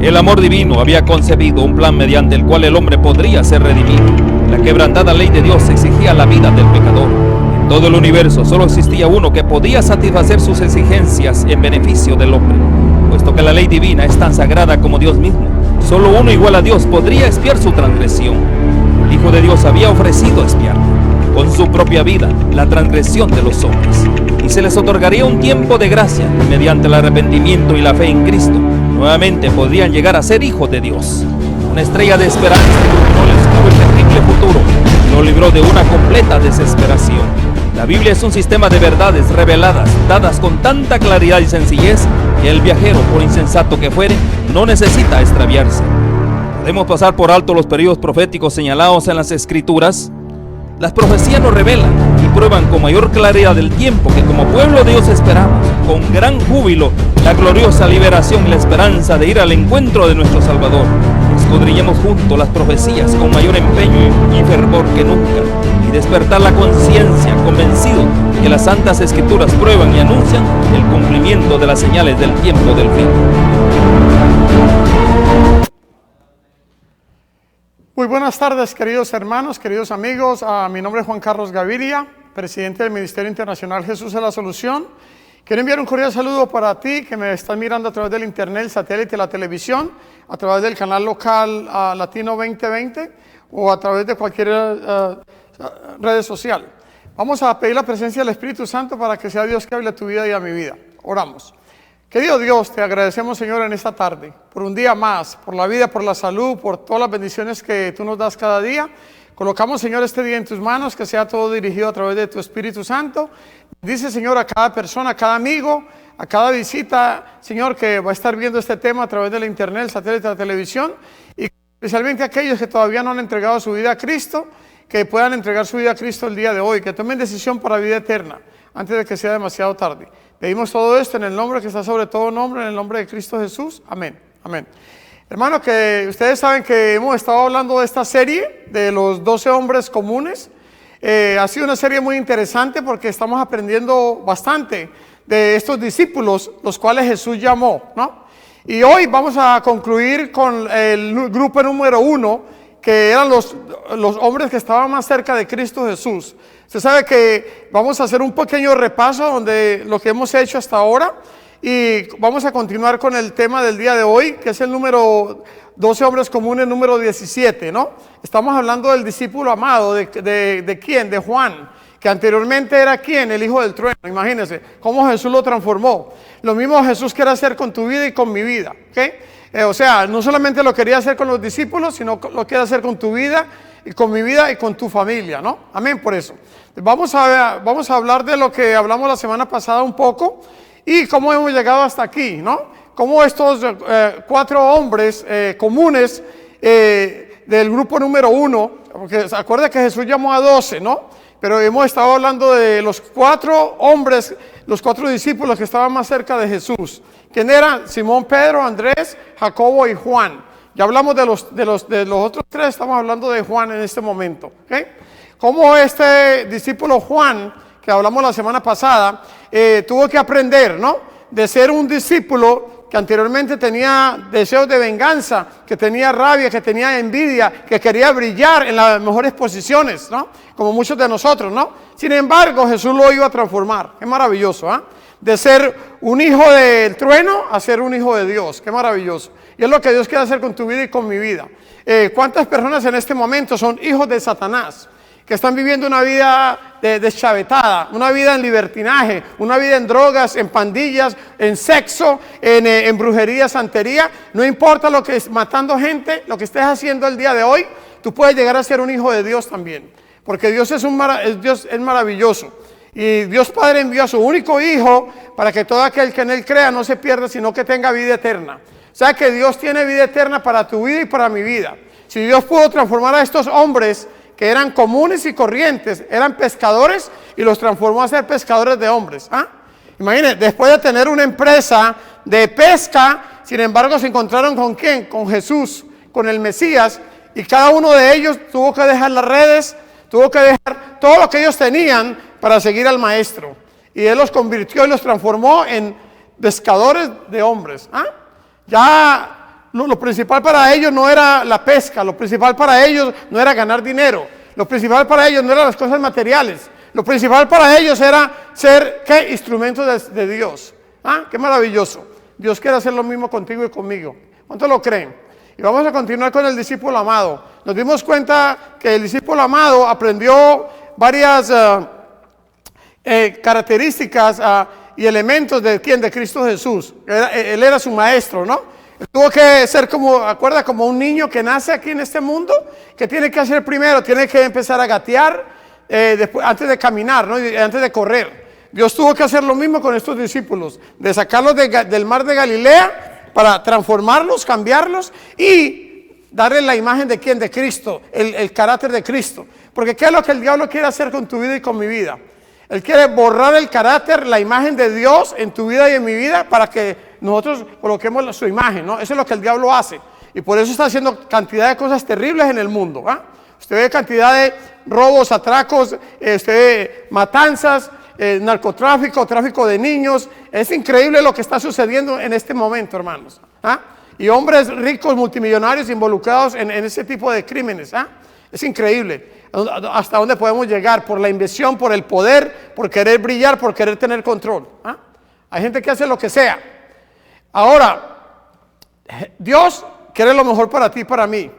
El amor divino había concebido un plan mediante el cual el hombre podría ser redimido. La quebrantada ley de Dios exigía la vida del pecador. En todo el universo solo existía uno que podía satisfacer sus exigencias en beneficio del hombre. Puesto que la ley divina es tan sagrada como Dios mismo, solo uno igual a Dios podría expiar su transgresión. El Hijo de Dios había ofrecido expiar con su propia vida la transgresión de los hombres, y se les otorgaría un tiempo de gracia, y mediante el arrepentimiento y la fe en Cristo, nuevamente podrían llegar a ser hijos de Dios. Una estrella de esperanza no les tuvo el terrible futuro y lo libró de una completa desesperación. La Biblia es un sistema de verdades reveladas, dadas con tanta claridad y sencillez, que el viajero, por insensato que fuere, no necesita extraviarse. Podemos pasar por alto los periodos proféticos señalados en las Escrituras. Las profecías nos revelan y prueban con mayor claridad el tiempo que como pueblo de Dios esperamos, con gran júbilo, la gloriosa liberación y la esperanza de ir al encuentro de nuestro Salvador. Escudriñemos juntos las profecías con mayor empeño y fervor que nunca, y despertar la conciencia convencido que las Santas Escrituras prueban y anuncian el cumplimiento de las señales del tiempo del fin. Muy buenas tardes, queridos hermanos, queridos amigos. Mi nombre es Juan Carlos Gaviria, presidente del Ministerio Internacional Jesús es la Solución. Quiero enviar un cordial saludo para ti que me estás mirando a través del internet, el satélite, la televisión, a través del canal local Latino 2020 o a través de cualquier red social. Vamos a pedir la presencia del Espíritu Santo para que sea Dios que hable a tu vida y a mi vida. Oramos. Querido Dios, te agradecemos, Señor, en esta tarde, por un día más, por la vida, por la salud, por todas las bendiciones que tú nos das cada día. Colocamos, Señor, este día en tus manos, que sea todo dirigido a través de tu Espíritu Santo. Dice, Señor, a cada persona, a cada amigo, a cada visita, Señor, que va a estar viendo este tema a través de la internet, el satélite, la televisión, y especialmente a aquellos que todavía no han entregado su vida a Cristo, que puedan entregar su vida a Cristo el día de hoy, que tomen decisión para vida eterna, antes de que sea demasiado tarde. Pedimos todo esto en el nombre que está sobre todo nombre, en el nombre de Cristo Jesús. Amén. Amén. Hermano, que ustedes saben que hemos estado hablando de esta serie de los 12 hombres comunes. Ha sido una serie muy interesante porque estamos aprendiendo bastante de estos discípulos, los cuales Jesús llamó, ¿no? Y hoy vamos a concluir con el grupo número 1, que eran los hombres que estaban más cerca de Cristo Jesús. Usted sabe que vamos a hacer un pequeño repaso de lo que hemos hecho hasta ahora y vamos a continuar con el tema del día de hoy, que es el número 12 hombres comunes, número 17, ¿no? Estamos hablando del discípulo amado, ¿de quién? De Juan, que anteriormente era ¿quién? El hijo del trueno. Imagínense cómo Jesús lo transformó. Lo mismo Jesús quiere hacer con tu vida y con mi vida, ¿ok? O sea, no solamente lo quería hacer con los discípulos, sino lo quiere hacer con tu vida y con mi vida y con tu familia, ¿no? Amén por eso. Vamos a hablar de lo que hablamos la semana pasada un poco y cómo hemos llegado hasta aquí, ¿no? Cómo estos 4 hombres comunes del grupo número 1, porque se acuerda que Jesús llamó a 12, ¿no? Pero hemos estado hablando de los 4 hombres, los 4 discípulos que estaban más cerca de Jesús. ¿Quién eran? Simón, Pedro, Andrés, Jacobo y Juan. Ya hablamos de los otros 3, estamos hablando de Juan en este momento, ¿ok? Cómo este discípulo Juan, que hablamos la semana pasada, tuvo que aprender, ¿no? De ser un discípulo que anteriormente tenía deseos de venganza, que tenía rabia, que tenía envidia, que quería brillar en las mejores posiciones, ¿no? Como muchos de nosotros, ¿no? Sin embargo, Jesús lo iba a transformar. Qué maravilloso, ¿ah? De ser un hijo del trueno a ser un hijo de Dios. Qué maravilloso. Y es lo que Dios quiere hacer con tu vida y con mi vida. ¿Cuántas personas en este momento son hijos de Satanás? Que están viviendo una vida deschavetada, una vida en libertinaje, una vida en drogas, en pandillas, en sexo, en brujería, santería. No importa lo que es matando gente, lo que estés haciendo el día de hoy, tú puedes llegar a ser un hijo de Dios también. Porque Dios es maravilloso. Y Dios Padre envió a su único Hijo para que todo aquel que en Él crea no se pierda, sino que tenga vida eterna. O sea que Dios tiene vida eterna para tu vida y para mi vida. Si Dios pudo transformar a estos hombres que eran comunes y corrientes, eran pescadores y los transformó a ser pescadores de hombres. ¿Ah? Imagínense, después de tener una empresa de pesca, sin embargo se encontraron ¿con quién? Con Jesús, con el Mesías, y cada uno de ellos tuvo que dejar las redes, tuvo que dejar todo lo que ellos tenían para seguir al Maestro. Y Él los convirtió y los transformó en pescadores de hombres. ¿Ah? Ya Lo principal para ellos no era la pesca, lo principal para ellos no era ganar dinero, lo principal para ellos no eran las cosas materiales, lo principal para ellos era ser, ¿qué? Instrumentos de Dios. Qué maravilloso. Dios quiere hacer lo mismo contigo y conmigo. ¿Cuántos lo creen? Y vamos a continuar con el discípulo amado. Nos dimos cuenta que el discípulo amado aprendió varias características y elementos de ¿quién? De Cristo Jesús. Él era su maestro, ¿no? Tuvo que ser como un niño que nace aquí en este mundo, que tiene que hacer primero, tiene que empezar a gatear después, antes de caminar, ¿no? Antes de correr. Dios tuvo que hacer lo mismo con estos discípulos, de sacarlos del mar de Galilea para transformarlos, cambiarlos y darle la imagen de ¿quién? De Cristo, el carácter de Cristo. Porque ¿qué es lo que el diablo quiere hacer con tu vida y con mi vida? Él quiere borrar el carácter, la imagen de Dios en tu vida y en mi vida para que nosotros coloquemos su imagen, ¿no? Eso es lo que el diablo hace. Y por eso está haciendo cantidad de cosas terribles en el mundo. Usted ve cantidad de robos, atracos, usted ve matanzas, narcotráfico, tráfico de niños. Es increíble lo que está sucediendo en este momento, hermanos. Y hombres ricos, multimillonarios involucrados en ese tipo de crímenes. Es increíble hasta dónde podemos llegar por la inversión, por el poder, por querer brillar, por querer tener control. Hay gente que hace lo que sea. Ahora, Dios quiere lo mejor para ti y para mí.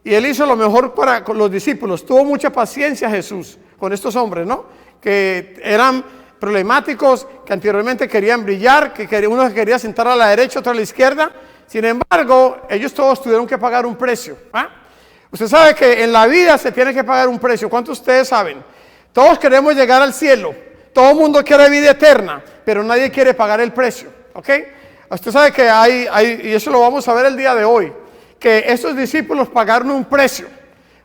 Y Él hizo lo mejor con los discípulos. Tuvo mucha paciencia Jesús con estos hombres, ¿no? Que eran problemáticos, que anteriormente querían brillar, uno quería sentar a la derecha, otro a la izquierda. Sin embargo, ellos todos tuvieron que pagar un precio. Usted sabe que en la vida se tiene que pagar un precio. ¿Cuántos de ustedes saben? Todos queremos llegar al cielo. Todo el mundo quiere vida eterna, pero nadie quiere pagar el precio. ¿Ok? Usted sabe que hay, y eso lo vamos a ver el día de hoy, que estos discípulos pagaron un precio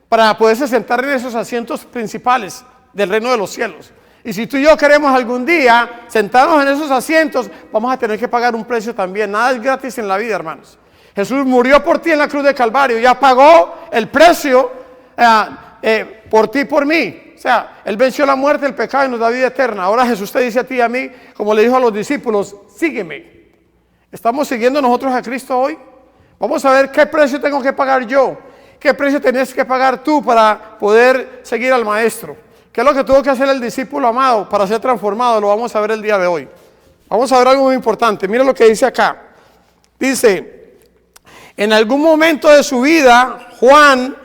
para poderse sentar en esos asientos principales del reino de los cielos. Y si tú y yo queremos algún día sentarnos en esos asientos, vamos a tener que pagar un precio también. Nada es gratis en la vida, hermanos. Jesús murió por ti en la cruz de Calvario, ya pagó el precio por ti y por mí. O sea, Él venció la muerte, el pecado y nos da vida eterna. Ahora Jesús te dice a ti y a mí, como le dijo a los discípulos, sígueme. ¿Estamos siguiendo nosotros a Cristo hoy? Vamos a ver qué precio tengo que pagar yo, qué precio tenés que pagar tú para poder seguir al Maestro. ¿Qué es lo que tuvo que hacer el discípulo amado para ser transformado? Lo vamos a ver el día de hoy. Vamos a ver algo muy importante. Mira lo que dice acá. Dice, en algún momento de su vida, Juan,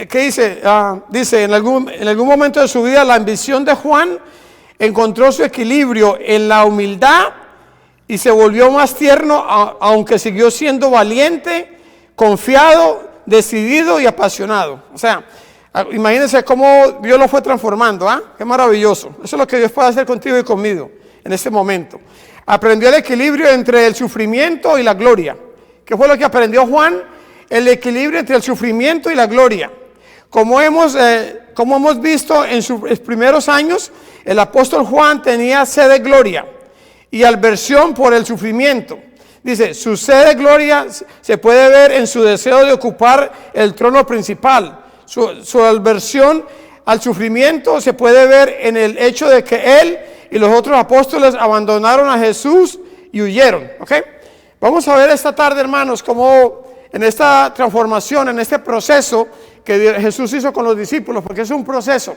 ¿qué dice? Dice, en algún momento de su vida, la ambición de Juan encontró su equilibrio en la humildad y se volvió más tierno, aunque siguió siendo valiente, confiado, decidido y apasionado. O sea, imagínense cómo Dios lo fue transformando. Qué maravilloso. Eso es lo que Dios puede hacer contigo y conmigo en este momento. Aprendió el equilibrio entre el sufrimiento y la gloria. ¿Qué fue lo que aprendió Juan? El equilibrio entre el sufrimiento y la gloria. Como hemos visto en sus primeros años, el apóstol Juan tenía sed de gloria y aversión por el sufrimiento. Dice, su sed de gloria se puede ver en su deseo de ocupar el trono principal. Su aversión al sufrimiento se puede ver en el hecho de que él y los otros apóstoles abandonaron a Jesús y huyeron. ¿Ok? Vamos a ver esta tarde, hermanos, cómo en esta transformación, en este proceso que Jesús hizo con los discípulos, porque es un proceso.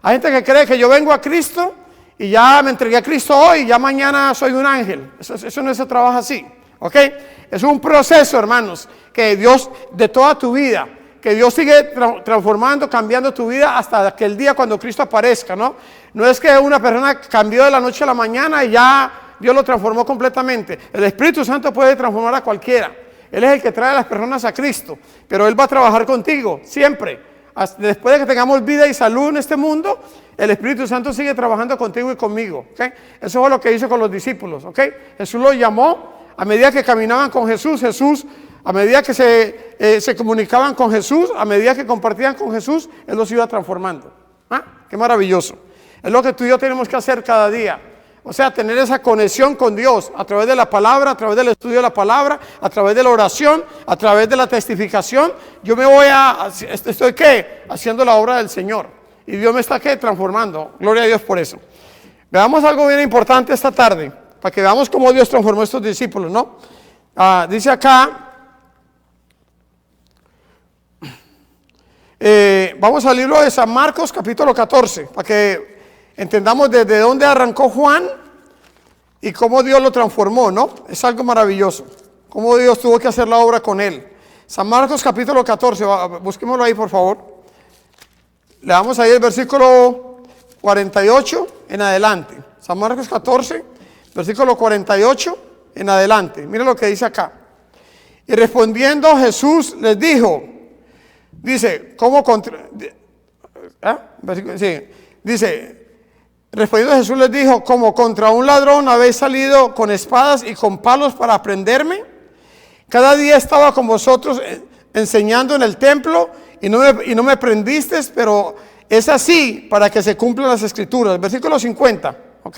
Hay gente que cree que yo vengo a Cristo y ya me entregué a Cristo hoy y ya mañana soy un ángel. Eso no se trabaja así. ¿Ok? Es un proceso, hermanos, que Dios, de toda tu vida, que Dios sigue transformando, cambiando tu vida hasta aquel día cuando Cristo aparezca, ¿no? No es que una persona cambió de la noche a la mañana y ya Dios lo transformó completamente. El Espíritu Santo puede transformar a cualquiera. Él es el que trae a las personas a Cristo, pero Él va a trabajar contigo siempre. Después de que tengamos vida y salud en este mundo, el Espíritu Santo sigue trabajando contigo y conmigo. ¿Okay? Eso fue lo que hizo con los discípulos. ¿Okay? Jesús los llamó a medida que caminaban con Jesús. A medida que se comunicaban con Jesús, a medida que compartían con Jesús, Él los iba transformando. Qué maravilloso. Es lo que tú y yo tenemos que hacer cada día. O sea, tener esa conexión con Dios a través de la palabra, a través del estudio de la palabra, a través de la oración, a través de la testificación. Yo me voy estoy ¿qué? Haciendo la obra del Señor. Y Dios me está ¿qué? Transformando. Gloria a Dios por eso. Veamos algo bien importante esta tarde, para que veamos cómo Dios transformó a estos discípulos, ¿no? Dice acá, Vamos al libro de San Marcos, capítulo 14, para que entendamos desde dónde arrancó Juan y cómo Dios lo transformó, ¿no? Es algo maravilloso, cómo Dios tuvo que hacer la obra con él. San Marcos, capítulo 14, busquémoslo ahí, por favor. Le damos ahí el versículo 48 en adelante. San Marcos 14, versículo 48 en adelante. Mira lo que dice acá. Y respondiendo Jesús les dijo, dice, ¿cómo contra? Sí, dice, respondiendo Jesús les dijo, como contra un ladrón habéis salido con espadas y con palos para prenderme. Cada día estaba con vosotros enseñando en el templo y no me prendisteis, pero es así para que se cumplan las escrituras. Versículo 50, ¿ok?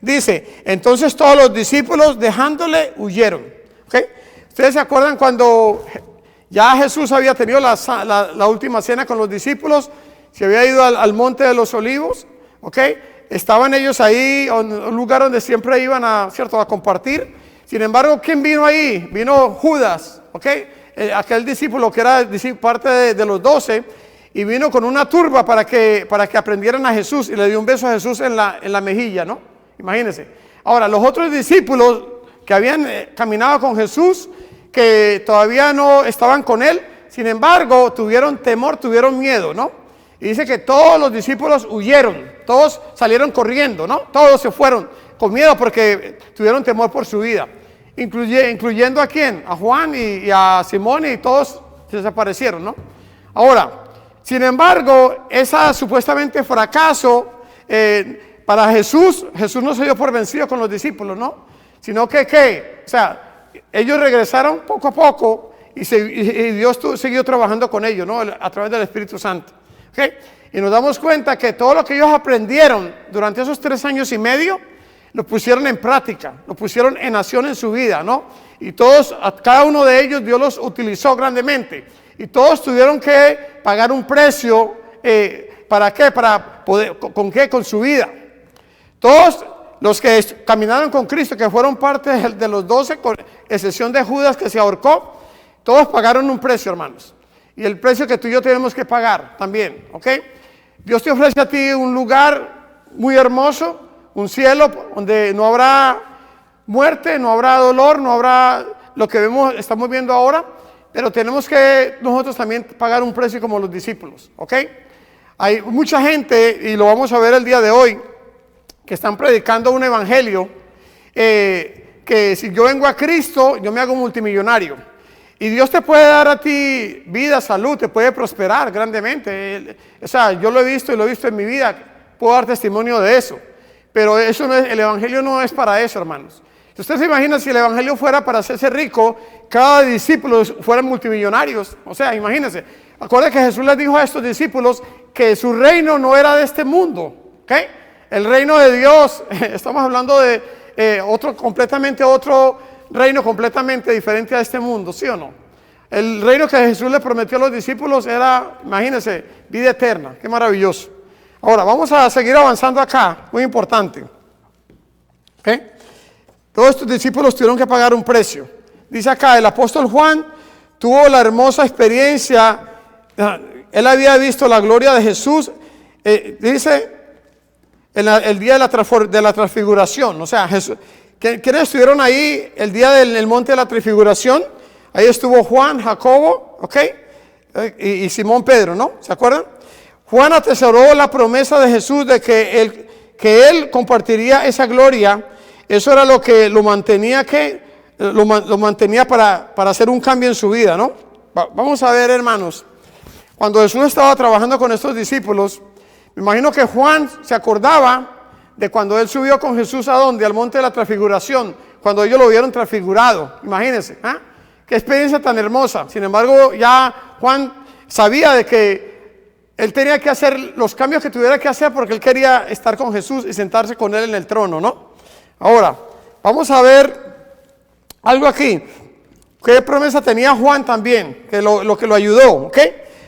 Dice, entonces todos los discípulos dejándole huyeron, ¿ok? ¿Ustedes se acuerdan cuando ya Jesús había tenido la última cena con los discípulos? Se había ido al monte de los olivos, ¿ok? Estaban ellos ahí, en un lugar donde siempre iban a compartir. Sin embargo, ¿quién vino ahí? Vino Judas, ¿ok? Aquel discípulo que era parte de los 12, y vino con una turba para que aprendieran a Jesús, y le dio un beso a Jesús en la mejilla, ¿no? Imagínense. Ahora, los otros discípulos que habían caminado con Jesús, que todavía no estaban con él, sin embargo, tuvieron temor, tuvieron miedo, ¿no? Y dice que todos los discípulos huyeron, todos salieron corriendo, ¿no? Todos se fueron con miedo porque tuvieron temor por su vida. Incluyendo a quién, a Juan y a Simón, y todos desaparecieron, ¿no? Ahora, sin embargo, ese supuestamente fracaso para Jesús no se dio por vencido con los discípulos, ¿no? Sino que, o sea, ellos regresaron poco a poco y Dios siguió trabajando con ellos, ¿no? A través del Espíritu Santo, ¿okay? Y nos damos cuenta que todo lo que ellos aprendieron durante esos 3 años y medio, lo pusieron en práctica, lo pusieron en acción en su vida, ¿no? Y cada uno de ellos Dios los utilizó grandemente. Y todos tuvieron que pagar un precio, ¿para qué? Para poder, ¿con qué? Con su vida. Todos los que caminaron con Cristo, que fueron parte de los 12, con excepción de Judas que se ahorcó, todos pagaron un precio, hermanos. Y el precio que tú y yo tenemos que pagar también, ¿ok? Dios te ofrece a ti un lugar muy hermoso, un cielo donde no habrá muerte, no habrá dolor, no habrá lo que estamos viendo ahora, pero tenemos que nosotros también pagar un precio como los discípulos, ¿ok? Hay mucha gente, y lo vamos a ver el día de hoy, que están predicando un evangelio, que si yo vengo a Cristo, yo me hago multimillonario. Y Dios te puede dar a ti vida, salud, te puede prosperar grandemente. O sea, yo lo he visto y lo he visto en mi vida, puedo dar testimonio de eso. Pero eso no es, el evangelio no es para eso, hermanos. Si usted se imagina si el evangelio fuera para hacerse rico, cada discípulo fueran multimillonarios. O sea, imagínense. Acuérdense que Jesús les dijo a estos discípulos que su reino no era de este mundo, ¿ok? El reino de Dios, estamos hablando de otro reino completamente diferente a este mundo, ¿sí o no? El reino que Jesús le prometió a los discípulos era, imagínense, vida eterna. Qué maravilloso. Ahora, vamos a seguir avanzando acá, muy importante. ¿Ok? Todos estos discípulos tuvieron que pagar un precio. Dice acá, el apóstol Juan tuvo la hermosa experiencia, él había visto la gloria de Jesús, dice, el día de la transfiguración. O sea, ¿quiénes estuvieron ahí el día del monte de la transfiguración? Ahí estuvo Juan, Jacobo, ¿ok? Y Simón Pedro, ¿no? ¿Se acuerdan? Juan atesoró la promesa de Jesús de que él compartiría esa gloria. Eso era lo que lo mantenía para hacer un cambio en su vida, ¿no? Vamos a ver, hermanos, cuando Jesús estaba trabajando con estos discípulos, me imagino que Juan se acordaba de cuando él subió con Jesús ¿a dónde? Al monte de la transfiguración, cuando ellos lo vieron transfigurado. Imagínense, ¿ah? Qué experiencia tan hermosa. Sin embargo, ya Juan sabía de que él tenía que hacer los cambios que tuviera que hacer porque él quería estar con Jesús y sentarse con él en el trono, ¿no? Ahora, vamos a ver algo aquí. ¿Qué promesa tenía Juan también? Que lo que lo ayudó, ¿ok?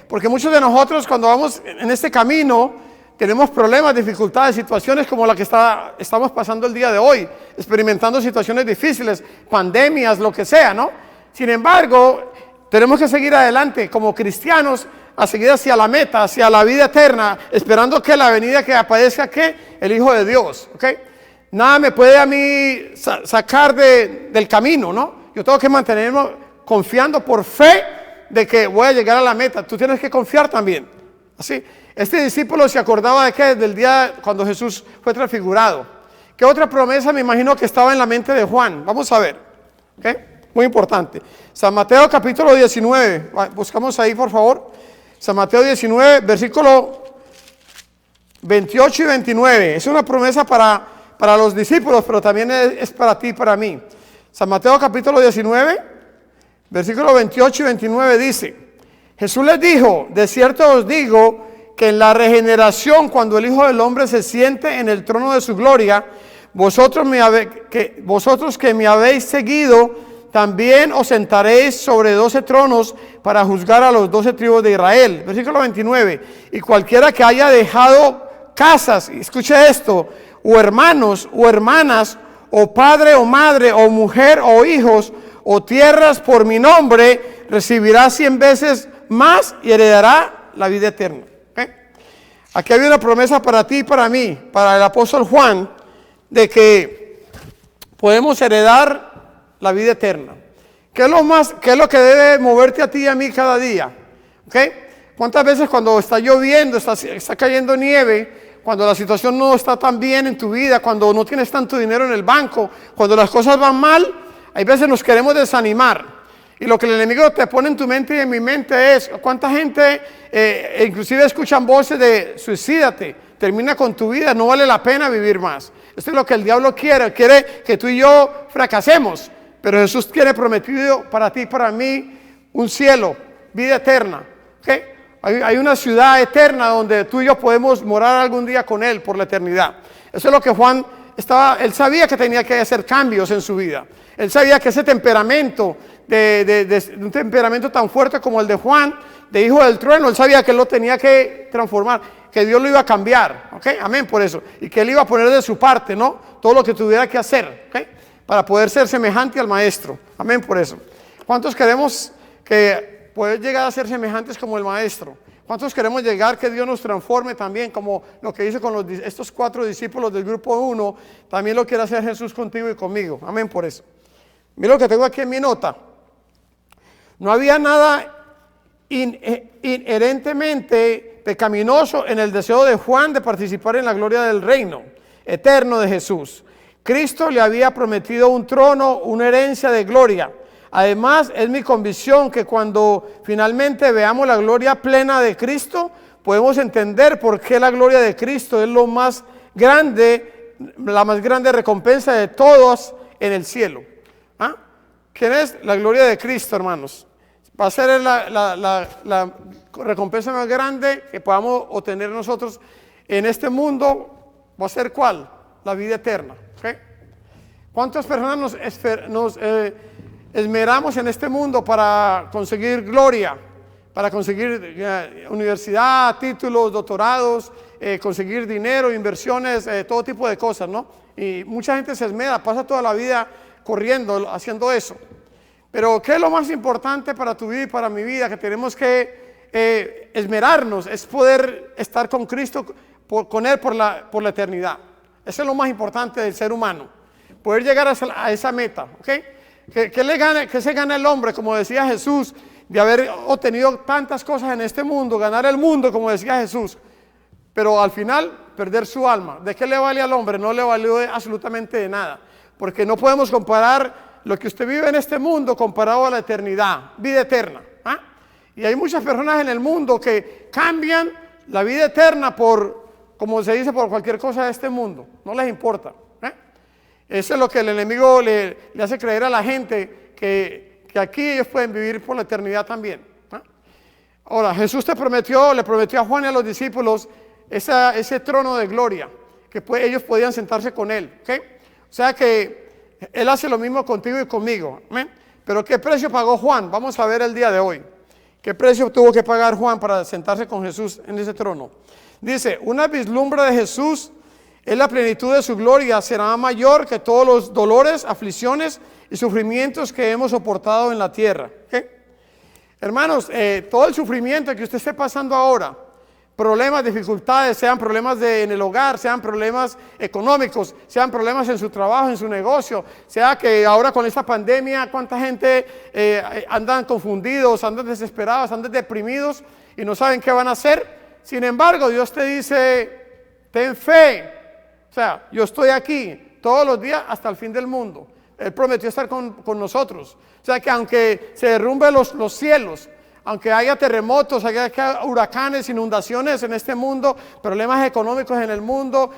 Porque muchos de nosotros cuando vamos en este camino tenemos problemas, dificultades, situaciones como la que estamos pasando el día de hoy, experimentando situaciones difíciles, pandemias, lo que sea, ¿no? Sin embargo, tenemos que seguir adelante. Como cristianos a seguir hacia la meta, hacia la vida eterna, esperando que la venida que aparezca, ¿qué? El Hijo de Dios, ¿ok? Nada me puede a mí sacar del camino, ¿no? Yo tengo que mantenerme confiando por fe de que voy a llegar a la meta. Tú tienes que confiar también, así. Este discípulo se acordaba de que del día cuando Jesús fue transfigurado. ¿Qué otra promesa me imagino que estaba en la mente de Juan? Vamos a ver, ¿ok? Muy importante. San Mateo capítulo 19, buscamos ahí por favor. San Mateo 19, versículo 28 y 29. Es una promesa para los discípulos, pero también es para ti y para mí. San Mateo capítulo 19, versículo 28 y 29 dice: Jesús les dijo, de cierto os digo, que en la regeneración, cuando el Hijo del Hombre se siente en el trono de su gloria, vosotros que me habéis seguido, también os sentaréis sobre 12 tronos para juzgar a los 12 tribus de Israel. Versículo 29. Y cualquiera que haya dejado casas, escuche esto, o hermanos o hermanas, o padre o madre, o mujer o hijos, o tierras por mi nombre, recibirá 100 veces más y heredará la vida eterna. Aquí hay una promesa para ti y para mí, para el apóstol Juan, de que podemos heredar la vida eterna. ¿Qué es lo que debe moverte a ti y a mí cada día? ¿Okay? ¿Cuántas veces cuando está lloviendo, está cayendo nieve, cuando la situación no está tan bien en tu vida, cuando no tienes tanto dinero en el banco, cuando las cosas van mal, hay veces nos queremos desanimar? Y lo que el enemigo te pone en tu mente y en mi mente es, ¿cuánta gente inclusive escuchan voces de suicídate, termina con tu vida, no vale la pena vivir más? Esto es lo que el diablo quiere que tú y yo fracasemos. Pero Jesús tiene prometido para ti y para mí un cielo, vida eterna. ¿Okay? Hay una ciudad eterna donde tú y yo podemos morar algún día con Él por la eternidad. Eso es lo que Juan él sabía que tenía que hacer cambios en su vida. Él sabía que ese temperamento, un temperamento tan fuerte como el de Juan, de hijo del trueno, él sabía que él lo tenía que transformar, que Dios lo iba a cambiar. ¿Okay? Amén por eso. Y que Él iba a poner de su parte, ¿no? Todo lo que tuviera que hacer. ¿Okay? Para poder ser semejante al Maestro. Amén por eso. ¿Cuántos queremos poder llegar a ser semejantes como el Maestro? ¿Cuántos queremos llegar que Dios nos transforme también, como lo que hizo con estos 4 discípulos del grupo 1? También lo quiere hacer Jesús contigo y conmigo. Amén por eso. Mira lo que tengo aquí en mi nota. No había nada inherentemente pecaminoso en el deseo de Juan de participar en la gloria del reino eterno de Jesús. Cristo le había prometido un trono, una herencia de gloria. Además, es mi convicción que cuando finalmente veamos la gloria plena de Cristo, podemos entender por qué la gloria de Cristo es lo más grande, la más grande recompensa de todos en el cielo. ¿Ah? ¿Quién es? La gloria de Cristo, hermanos. Va a ser la recompensa más grande que podamos obtener nosotros en este mundo. ¿Va a ser cuál? La vida eterna. ¿Okay? ¿Cuántas personas nos esmeramos en este mundo para conseguir gloria, para conseguir universidad, títulos, doctorados, conseguir dinero, inversiones, todo tipo de cosas, ¿no? Y mucha gente se esmera, pasa toda la vida corriendo, haciendo eso. Pero ¿qué es lo más importante para tu vida y para mi vida? Que tenemos que esmerarnos, es poder estar con Cristo, con Él por la eternidad. Eso es lo más importante del ser humano, poder llegar a esa meta. ¿Okay? ¿Qué se gana el hombre? Como decía Jesús, de haber obtenido tantas cosas en este mundo, ganar el mundo, como decía Jesús, pero al final perder su alma. ¿De qué le vale al hombre? No le valió absolutamente de nada, porque no podemos comparar lo que usted vive en este mundo comparado a la eternidad, vida eterna. ¿Ah? Y hay muchas personas en el mundo que cambian la vida eterna por, como se dice, por cualquier cosa de este mundo. No les importa. Eso es lo que el enemigo le hace creer a la gente, que aquí ellos pueden vivir por la eternidad también. Ahora, Jesús le prometió a Juan y a los discípulos ese trono de gloria, que ellos podían sentarse con Él. ¿Okay? O sea que Él hace lo mismo contigo y conmigo. ¿Amén? Pero ¿qué precio pagó Juan? Vamos a ver el día de hoy. ¿Qué precio tuvo que pagar Juan para sentarse con Jesús en ese trono? Dice, una vislumbre de Jesús en la plenitud de su gloria será mayor que todos los dolores, aflicciones y sufrimientos que hemos soportado en la tierra. ¿Okay? Hermanos, todo el sufrimiento que usted esté pasando ahora, problemas, dificultades, sean problemas en el hogar, sean problemas económicos, sean problemas en su trabajo, en su negocio, sea que ahora con esta pandemia, cuánta gente andan confundidos, andan desesperados, andan deprimidos y no saben qué van a hacer. Sin embargo, Dios te dice, ten fe. O sea, yo estoy aquí todos los días hasta el fin del mundo. Él prometió estar con nosotros. O sea que aunque se derrumben los cielos, aunque haya terremotos, haya huracanes, inundaciones en este mundo, problemas económicos en el mundo,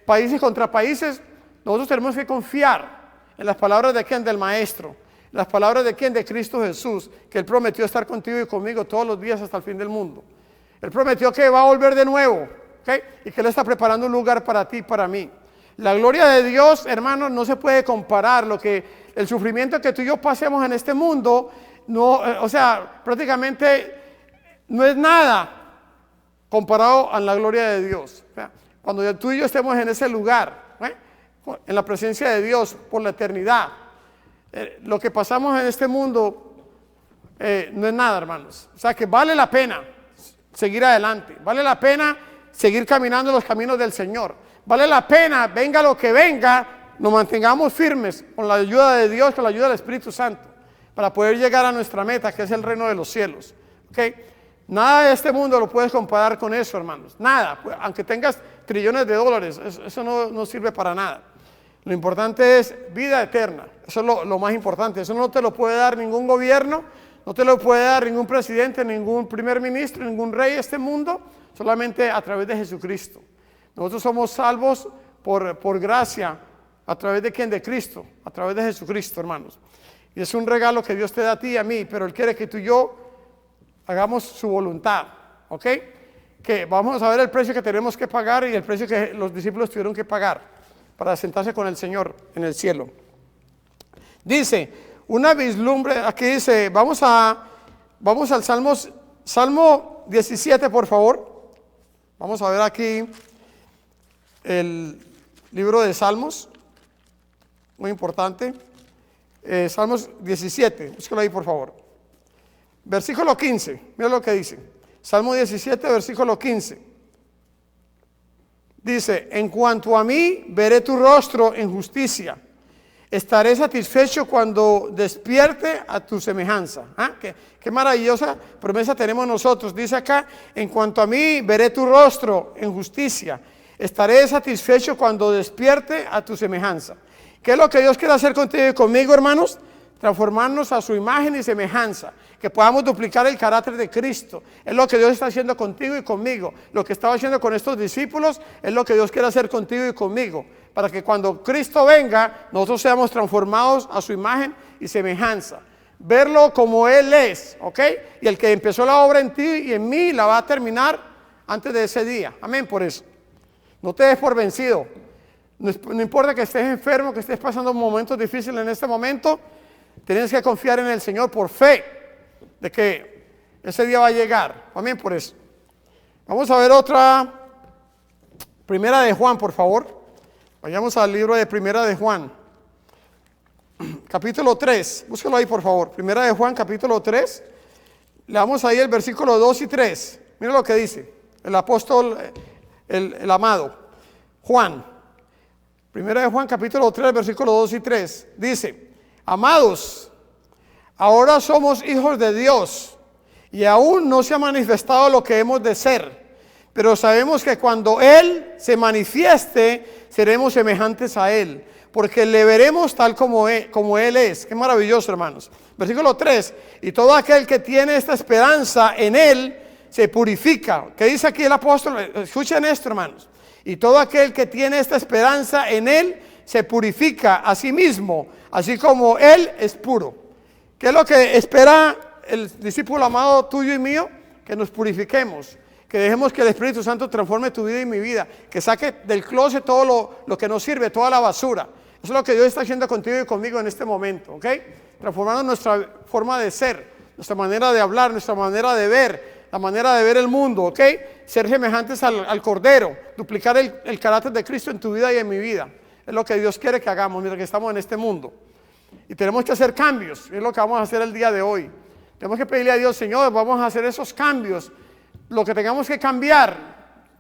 países contra países, nosotros tenemos que confiar en las palabras de quién, del Maestro, las palabras de quién, de Cristo Jesús, que Él prometió estar contigo y conmigo todos los días hasta el fin del mundo. Él prometió que va a volver de nuevo, ¿okay? Y que Él está preparando un lugar para ti y para mí. La gloria de Dios, hermanos, no se puede comparar. El sufrimiento que tú y yo pasemos en este mundo, no, o sea, prácticamente no es nada comparado a la gloria de Dios. O sea, cuando tú y yo estemos en ese lugar, en la presencia de Dios por la eternidad, lo que pasamos en este mundo no es nada, hermanos. O sea que vale la pena seguir adelante, vale la pena seguir caminando los caminos del Señor, vale la pena, venga lo que venga, nos mantengamos firmes con la ayuda de Dios, con la ayuda del Espíritu Santo, para poder llegar a nuestra meta, que es el reino de los cielos. ¿Okay? Nada de este mundo lo puedes comparar con eso, hermanos, nada. Aunque tengas trillones de dólares, eso no sirve para nada. Lo importante es vida eterna, eso es lo más importante. Eso no te lo puede dar ningún gobierno, no te lo puede dar ningún presidente, ningún primer ministro, ningún rey de este mundo, solamente a través de Jesucristo. Nosotros somos salvos por gracia, a través de quién, de Cristo, a través de Jesucristo, hermanos. Y es un regalo que Dios te da a ti y a mí, pero Él quiere que tú y yo hagamos su voluntad, ¿ok? Que vamos a ver el precio que tenemos que pagar y el precio que los discípulos tuvieron que pagar para sentarse con el Señor en el cielo. Dice, una vislumbre, aquí dice, vamos al Salmo 17, por favor. Vamos a ver aquí el libro de Salmos, muy importante. Salmos 17, búscalo ahí por favor. Versículo 15, mira lo que dice. Salmo 17, versículo 15. Dice, en cuanto a mí, veré tu rostro en justicia. Estaré satisfecho cuando despierte a tu semejanza. ¿Ah? Qué maravillosa promesa tenemos nosotros. Dice acá, en cuanto a mí, veré tu rostro en justicia. Estaré satisfecho cuando despierte a tu semejanza. ¿Qué es lo que Dios quiere hacer contigo y conmigo, hermanos? Transformarnos a su imagen y semejanza, que podamos duplicar el carácter de Cristo. Es lo que Dios está haciendo contigo y conmigo. Lo que estaba haciendo con estos discípulos es lo que Dios quiere hacer contigo y conmigo, para que cuando Cristo venga, nosotros seamos transformados a su imagen y semejanza. Verlo como Él es, ¿ok? Y el que empezó la obra en ti y en mí, la va a terminar antes de ese día. Amén, por eso. No te des por vencido. No importa que estés enfermo, que estés pasando momentos difíciles en este momento, tienes que confiar en el Señor por fe de que ese día va a llegar. Amén, por eso. Vamos a ver otra, Primera de Juan, por favor. Vayamos al libro de Primera de Juan, capítulo 3. Búscalo ahí, por favor. Primera de Juan, capítulo 3. Leamos ahí el versículo 2 y 3. Mira lo que dice el apóstol, el amado Juan. Primera de Juan, capítulo 3, versículo 2 y 3. Dice, amados, ahora somos hijos de Dios y aún no se ha manifestado lo que hemos de ser. Pero sabemos que cuando Él se manifieste, seremos semejantes a Él, porque le veremos tal como Él es. Qué maravilloso, hermanos. Versículo 3, y todo aquel que tiene esta esperanza en Él, se purifica. ¿Qué dice aquí el apóstol? Escuchen esto, hermanos. Y todo aquel que tiene esta esperanza en Él, se purifica a sí mismo, así como Él es puro. ¿Qué es lo que espera el discípulo amado tuyo y mío? Que nos purifiquemos, que dejemos que el Espíritu Santo transforme tu vida y mi vida, que saque del closet todo lo que nos sirve, toda la basura. Eso es lo que Dios está haciendo contigo y conmigo en este momento, ¿ok? Transformando nuestra forma de ser, nuestra manera de hablar, nuestra manera de ver, la manera de ver el mundo, ¿ok? Ser semejantes al Cordero, duplicar el carácter de Cristo en tu vida y en mi vida. Es lo que Dios quiere que hagamos mientras que estamos en este mundo. Y tenemos que hacer cambios, es lo que vamos a hacer el día de hoy. Tenemos que pedirle a Dios, Señor, vamos a hacer esos cambios. Lo que tengamos que cambiar,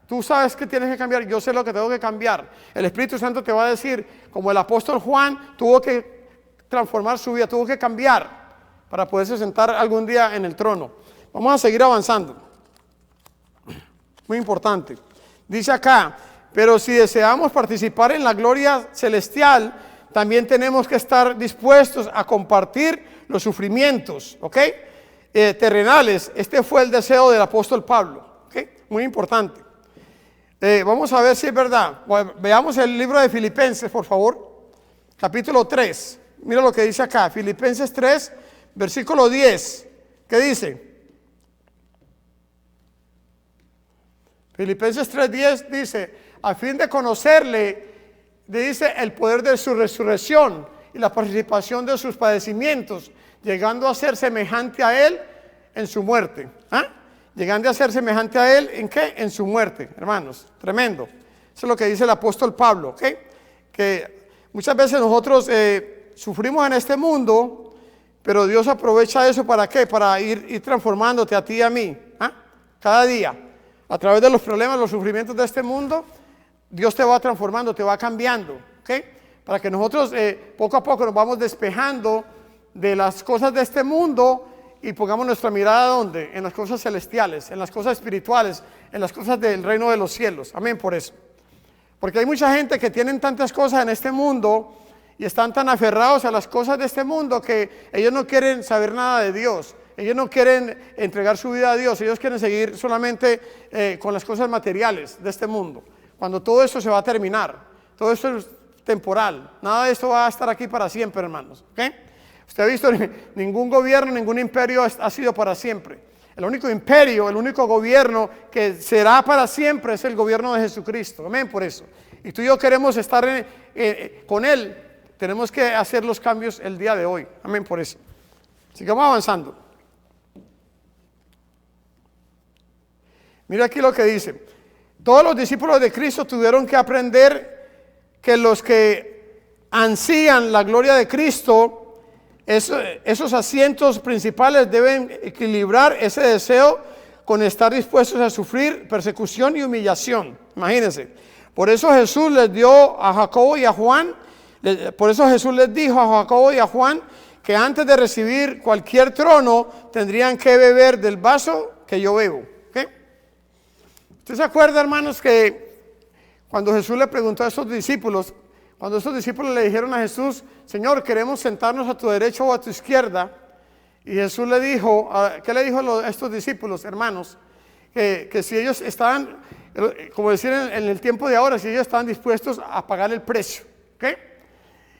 tú sabes que tienes que cambiar, yo sé lo que tengo que cambiar. El Espíritu Santo te va a decir, como el apóstol Juan tuvo que transformar su vida, tuvo que cambiar para poderse sentar algún día en el trono. Vamos a seguir avanzando. Muy importante. Dice acá, pero si deseamos participar en la gloria celestial, también tenemos que estar dispuestos a compartir los sufrimientos, ¿ok? Terrenales. Este fue el deseo del apóstol Pablo, ¿ok? Muy importante. Vamos a ver si es verdad. Veamos el libro de Filipenses, por favor. Capítulo 3. Mira lo que dice acá. Filipenses 3, versículo 10. ¿Qué dice? Filipenses 3:10 dice, a fin de conocerle, dice, el poder de su resurrección y la participación de sus padecimientos, llegando a ser semejante a él en su muerte. ¿Ah? Llegando a ser semejante a él, ¿en qué? En su muerte, hermanos. Tremendo. Eso es lo que dice el apóstol Pablo, ¿ok? Que muchas veces nosotros sufrimos en este mundo, pero Dios aprovecha eso ¿para qué? Para ir transformándote a ti y a mí. ¿Ah? Cada día. A través de los problemas, los sufrimientos de este mundo, Dios te va transformando, te va cambiando, ¿ok? Para que nosotros poco a poco nos vamos despejando de las cosas de este mundo y pongamos nuestra mirada ¿dónde? En las cosas celestiales, en las cosas espirituales, en las cosas del reino de los cielos. Amén, por eso. Porque hay mucha gente que tienen tantas cosas en este mundo y están tan aferrados a las cosas de este mundo que ellos no quieren saber nada de Dios. Ellos no quieren entregar su vida a Dios, ellos quieren seguir solamente con las cosas materiales de este mundo. Cuando todo esto se va a terminar, todo esto es temporal, nada de esto va a estar aquí para siempre, hermanos. ¿Okay? Usted ha visto, ningún gobierno, ningún imperio ha sido para siempre. El único imperio, el único gobierno que será para siempre es el gobierno de Jesucristo. Amén, por eso. Y tú y yo queremos estar con Él, tenemos que hacer los cambios el día de hoy. Amén, por eso. Sigamos avanzando. Mira aquí lo que dice. Todos los discípulos de Cristo tuvieron que aprender que los que ansían la gloria de Cristo, esos asientos principales deben equilibrar ese deseo con estar dispuestos a sufrir persecución y humillación. Imagínense. Por eso Jesús les dio a Jacobo y a Juan, por eso Jesús les dijo a Jacobo y a Juan que antes de recibir cualquier trono tendrían que beber del vaso que yo bebo. ¿Usted se acuerda, hermanos, que cuando Jesús le preguntó a estos discípulos, cuando estos discípulos le dijeron a Jesús, Señor, queremos sentarnos a tu derecha o a tu izquierda? Y Jesús le dijo, ¿qué le dijo a estos discípulos, hermanos? Que si ellos estaban, como decir en el tiempo de ahora, si ellos estaban dispuestos a pagar el precio. ¿Okay?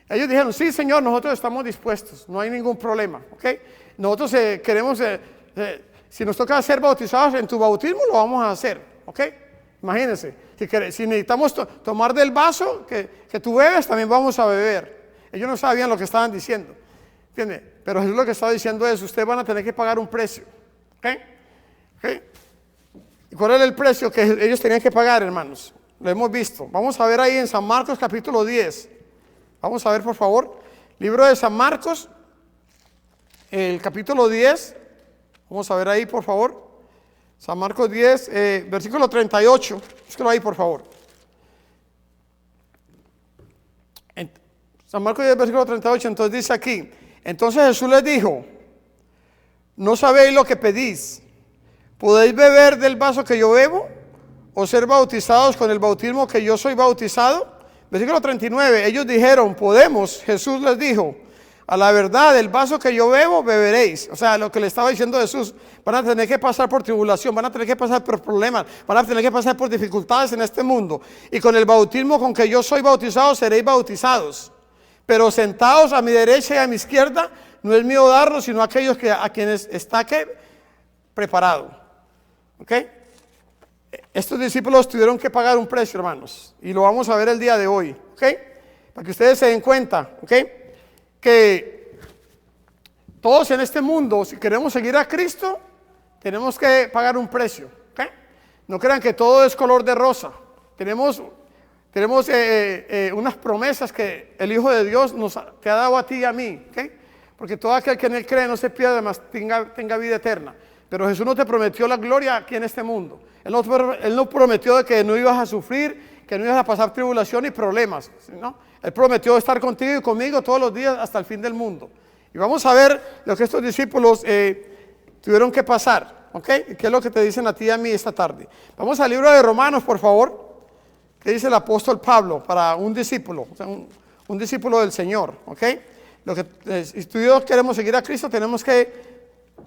Ellos dijeron, sí, Señor, nosotros estamos dispuestos, no hay ningún problema. ¿Okay? Nosotros queremos, si nos toca ser bautizados en tu bautismo, lo vamos a hacer. ¿Ok? Imagínense, si necesitamos tomar del vaso que tú bebes, también vamos a beber. Ellos no sabían lo que estaban diciendo, ¿entiende? Pero Jesús lo que estaba diciendo es, ustedes van a tener que pagar un precio. ¿Ok? ¿Ok? ¿Y cuál era el precio que ellos tenían que pagar, hermanos? Lo hemos visto. Vamos a ver ahí en San Marcos capítulo 10. Vamos a ver, por favor. Libro de San Marcos, el capítulo 10. Vamos a ver ahí, por favor. San Marcos 10, versículo 38. Búsquelo ahí, por favor. San Marcos 10, versículo 38. Entonces dice aquí: entonces Jesús les dijo: ¿no sabéis lo que pedís? ¿Podéis beber del vaso que yo bebo? ¿O ser bautizados con el bautismo que yo soy bautizado? Versículo 39. Ellos dijeron: podemos. Jesús les dijo: a la verdad, el vaso que yo bebo, beberéis. O sea, lo que le estaba diciendo Jesús, van a tener que pasar por tribulación, van a tener que pasar por problemas, van a tener que pasar por dificultades en este mundo. Y con el bautismo con que yo soy bautizado, seréis bautizados. Pero sentados a mi derecha y a mi izquierda, no es mío darlo, sino aquellos a quienes está preparado. ¿Ok? Estos discípulos tuvieron que pagar un precio, hermanos. Y lo vamos a ver el día de hoy. ¿Ok? Para que ustedes se den cuenta. ¿Ok? Que todos en este mundo, si queremos seguir a Cristo, tenemos que pagar un precio. ¿Okay? No crean que todo es color de rosa. Tenemos unas promesas que el Hijo de Dios te ha dado a ti y a mí. ¿Okay? Porque todo aquel que en Él cree no se pierda, mas tenga vida eterna. Pero Jesús no te prometió la gloria aquí en este mundo. Él no prometió de que no ibas a sufrir, que no ibas a pasar tribulación y problemas, ¿no? Él prometió estar contigo y conmigo todos los días hasta el fin del mundo. Y vamos a ver lo que estos discípulos tuvieron que pasar, ¿ok? ¿Qué es lo que te dicen a ti y a mí esta tarde? Vamos al libro de Romanos, por favor. ¿Qué dice el apóstol Pablo para un discípulo? O sea, un discípulo del Señor, ¿ok? Si tú y yo queremos seguir a Cristo, tenemos que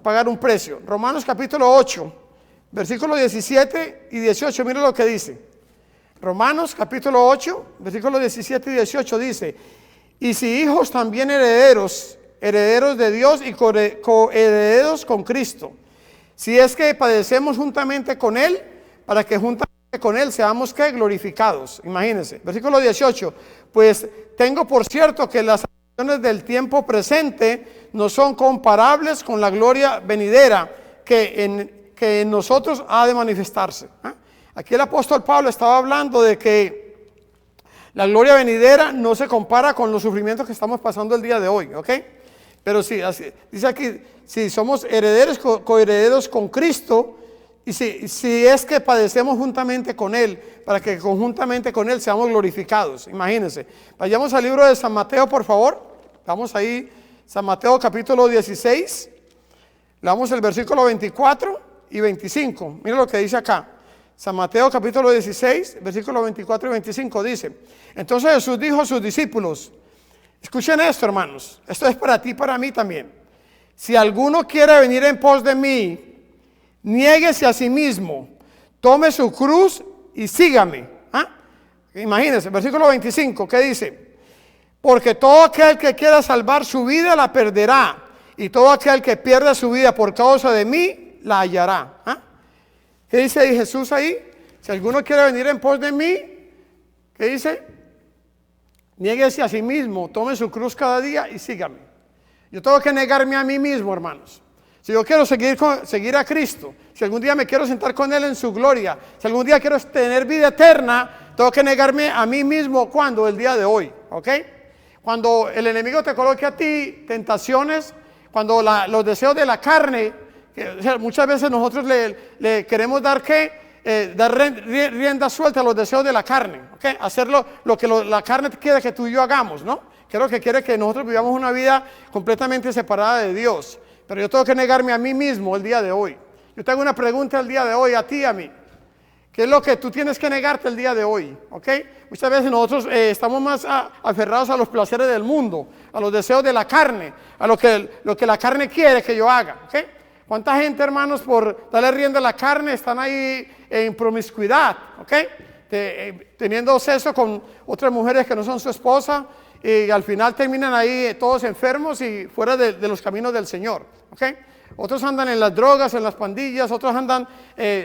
pagar un precio. Romanos capítulo 8, versículos 17 y 18, mira lo que dice. Romanos capítulo 8, versículos 17 y 18 dice: y si hijos, también herederos de Dios y coherederos con Cristo, si es que padecemos juntamente con Él, para que juntamente con Él seamos ¿qué? Glorificados. Imagínense, versículo 18: pues tengo por cierto que las aflicciones del tiempo presente no son comparables con la gloria venidera que en nosotros ha de manifestarse. Aquí el apóstol Pablo estaba hablando de que la gloria venidera no se compara con los sufrimientos que estamos pasando el día de hoy, ¿ok? Pero sí, así, dice aquí, si somos herederos, coherederos con Cristo, y si es que padecemos juntamente con Él, para que conjuntamente con Él seamos glorificados. Imagínense. Vayamos al libro de San Mateo, por favor. Vamos ahí, San Mateo capítulo 16. Leamos el versículo 24 y 25. Mira lo que dice acá. San Mateo capítulo 16, versículos 24 y 25 dice: entonces Jesús dijo a sus discípulos, escuchen esto, hermanos, esto es para ti y para mí también. Si alguno quiere venir en pos de mí, niéguese a sí mismo, tome su cruz y sígame. Imagínense, versículo 25, ¿qué dice? Porque todo aquel que quiera salvar su vida la perderá, y todo aquel que pierda su vida por causa de mí la hallará. ¿Qué dice Jesús ahí? Si alguno quiere venir en pos de mí, ¿qué dice? Niéguese a sí mismo, tome su cruz cada día y sígame. Yo tengo que negarme a mí mismo, hermanos. Si yo quiero seguir a Cristo, si algún día me quiero sentar con Él en su gloria, si algún día quiero tener vida eterna, tengo que negarme a mí mismo. ¿Cuándo? El día de hoy, ¿ok? Cuando el enemigo te coloque a ti tentaciones, cuando los deseos de la carne, o sea, muchas veces nosotros le queremos dar rienda suelta a los deseos de la carne, ¿okay? Hacerlo lo que la carne quiere que tú y yo hagamos, ¿no? Que es lo que quiere que nosotros vivamos una vida completamente separada de Dios. Pero yo tengo que negarme a mí mismo el día de hoy. Yo te hago una pregunta el día de hoy a ti y a mí. ¿Qué es lo que tú tienes que negarte el día de hoy? ¿Ok? Muchas veces nosotros estamos más aferrados a los placeres del mundo, a los deseos de la carne, a lo que la carne quiere que yo haga, ¿ok? ¿Cuánta gente, hermanos, por darle rienda a la carne están ahí en promiscuidad, ¿ok? Teniendo sexo con otras mujeres que no son su esposa, y al final terminan ahí todos enfermos y fuera de los caminos del Señor, ¿ok? Otros andan en las drogas, en las pandillas, otros andan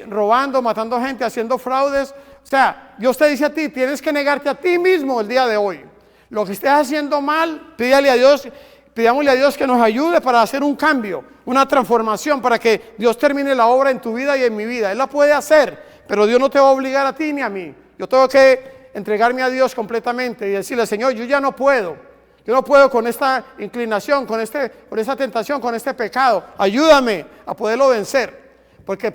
robando, matando gente, haciendo fraudes. O sea, Dios te dice a ti, tienes que negarte a ti mismo el día de hoy. Lo que estés haciendo mal, pidámosle a Dios que nos ayude para hacer un cambio, una transformación, para que Dios termine la obra en tu vida y en mi vida. Él la puede hacer, pero Dios no te va a obligar a ti ni a mí. Yo tengo que entregarme a Dios completamente y decirle, Señor, yo ya no puedo. Yo no puedo con esta inclinación, con esta tentación, con este pecado. Ayúdame a poderlo vencer. Porque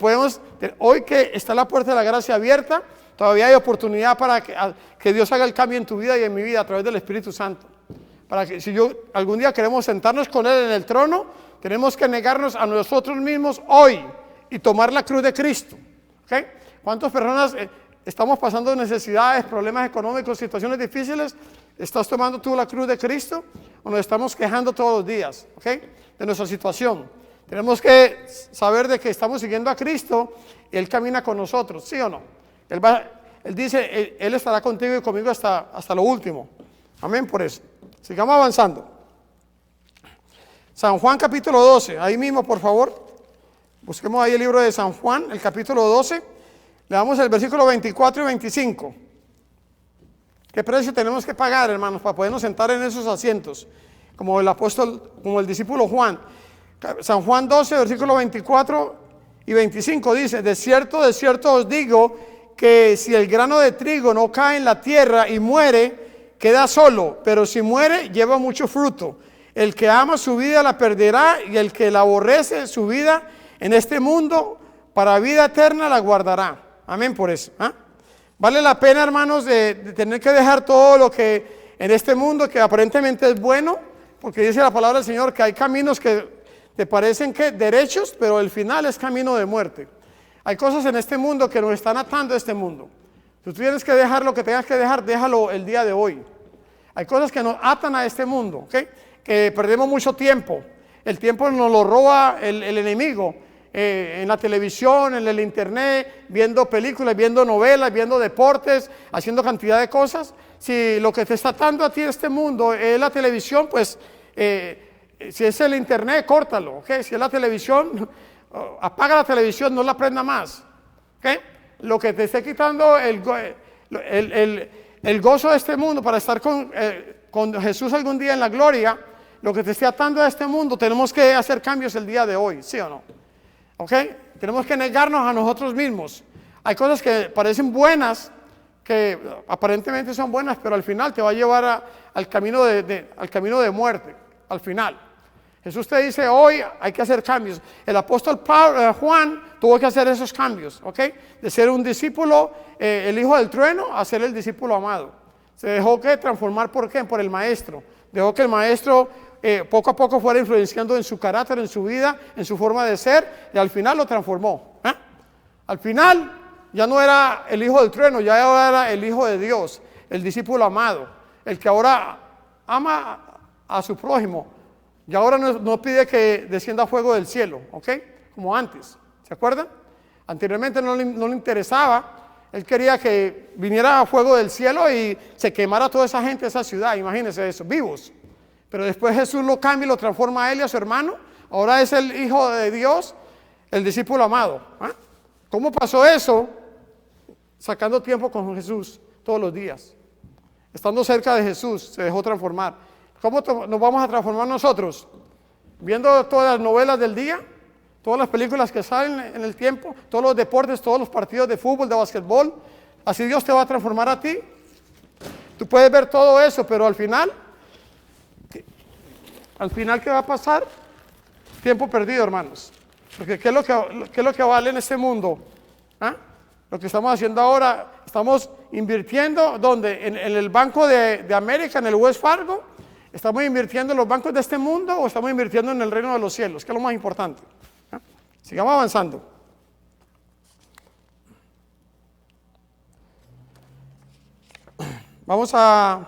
hoy que está la puerta de la gracia abierta, todavía hay oportunidad para que Dios haga el cambio en tu vida y en mi vida a través del Espíritu Santo. Para que si algún día queremos sentarnos con Él en el trono, tenemos que negarnos a nosotros mismos hoy y tomar la cruz de Cristo. ¿Okay? ¿Cuántas personas estamos pasando necesidades, problemas económicos, situaciones difíciles? ¿Estás tomando tú la cruz de Cristo o nos estamos quejando todos los días, ¿okay? de nuestra situación? Tenemos que saber de que estamos siguiendo a Cristo y Él camina con nosotros, ¿sí o no? Él dice, Él estará contigo y conmigo hasta lo último. Amén por eso. Sigamos avanzando. San Juan capítulo 12, ahí mismo por favor. Busquemos ahí el libro de San Juan, el capítulo 12. Leamos el versículo 24 y 25. ¿Qué precio tenemos que pagar, hermanos, para podernos sentar en esos asientos? Como el apóstol, como el discípulo Juan. San Juan 12, versículo 24 y 25 dice, de cierto os digo que si el grano de trigo no cae en la tierra y muere, queda solo, pero si muere, lleva mucho fruto. El que ama su vida la perderá, y el que la aborrece su vida en este mundo, para vida eterna la guardará. Amén por eso. Vale la pena, hermanos, de tener que dejar todo lo que en este mundo, que aparentemente es bueno, porque dice la palabra del Señor que hay caminos que te parecen que derechos, pero el final es camino de muerte. Hay cosas en este mundo que nos están atando a este mundo. Si tú tienes que dejar lo que tengas que dejar, déjalo el día de hoy. Hay cosas que nos atan a este mundo, ¿okay? Que perdemos mucho tiempo. El tiempo nos lo roba el enemigo. En la televisión, en el internet, viendo películas, viendo novelas, viendo deportes, haciendo cantidad de cosas. Si lo que te está atando a ti en este mundo es la televisión, pues si es el internet, córtalo, ¿okay? Si es la televisión, apaga la televisión, no la prenda más, ¿okay? Lo que te esté quitando el gozo de este mundo para estar con Jesús algún día en la gloria, lo que te esté atando a este mundo, tenemos que hacer cambios el día de hoy, ¿sí o no? ¿Ok? Tenemos que negarnos a nosotros mismos. Hay cosas que parecen buenas, que aparentemente son buenas, pero al final te va a llevar al camino de muerte, al final. Jesús te dice, hoy hay que hacer cambios. El apóstol Juan tuvo que hacer esos cambios, ¿ok? De ser un discípulo, el hijo del trueno, a ser el discípulo amado. Se dejó que transformar, ¿por qué? Por el maestro. Dejó que el maestro poco a poco fuera influenciando en su carácter, en su vida, en su forma de ser, y al final lo transformó. Al final ya no era el hijo del trueno, ya ahora era el hijo de Dios, el discípulo amado, el que ahora ama a su prójimo, y ahora no pide que descienda fuego del cielo, ¿ok? Como antes, ¿se acuerdan? Anteriormente no le interesaba, él quería que viniera fuego del cielo y se quemara toda esa gente de esa ciudad, imagínense eso, vivos. Pero después Jesús lo cambia y lo transforma a él y a su hermano. Ahora es el hijo de Dios, el discípulo amado. ¿Cómo pasó eso? Sacando tiempo con Jesús todos los días. Estando cerca de Jesús, se dejó transformar. ¿Cómo nos vamos a transformar nosotros? Viendo todas las novelas del día, todas las películas que salen en el tiempo, todos los deportes, todos los partidos de fútbol, de básquetbol. Así Dios te va a transformar a ti. Tú puedes ver todo eso, pero al final, ¿qué va a pasar? Tiempo perdido, hermanos. Porque ¿qué es lo que vale en este mundo? Lo que estamos haciendo ahora, estamos invirtiendo, ¿dónde? En el Banco de América, en el Wells Fargo. ¿Estamos invirtiendo en los bancos de este mundo o estamos invirtiendo en el reino de los cielos? ¿Qué es lo más importante? Sigamos avanzando. Vamos a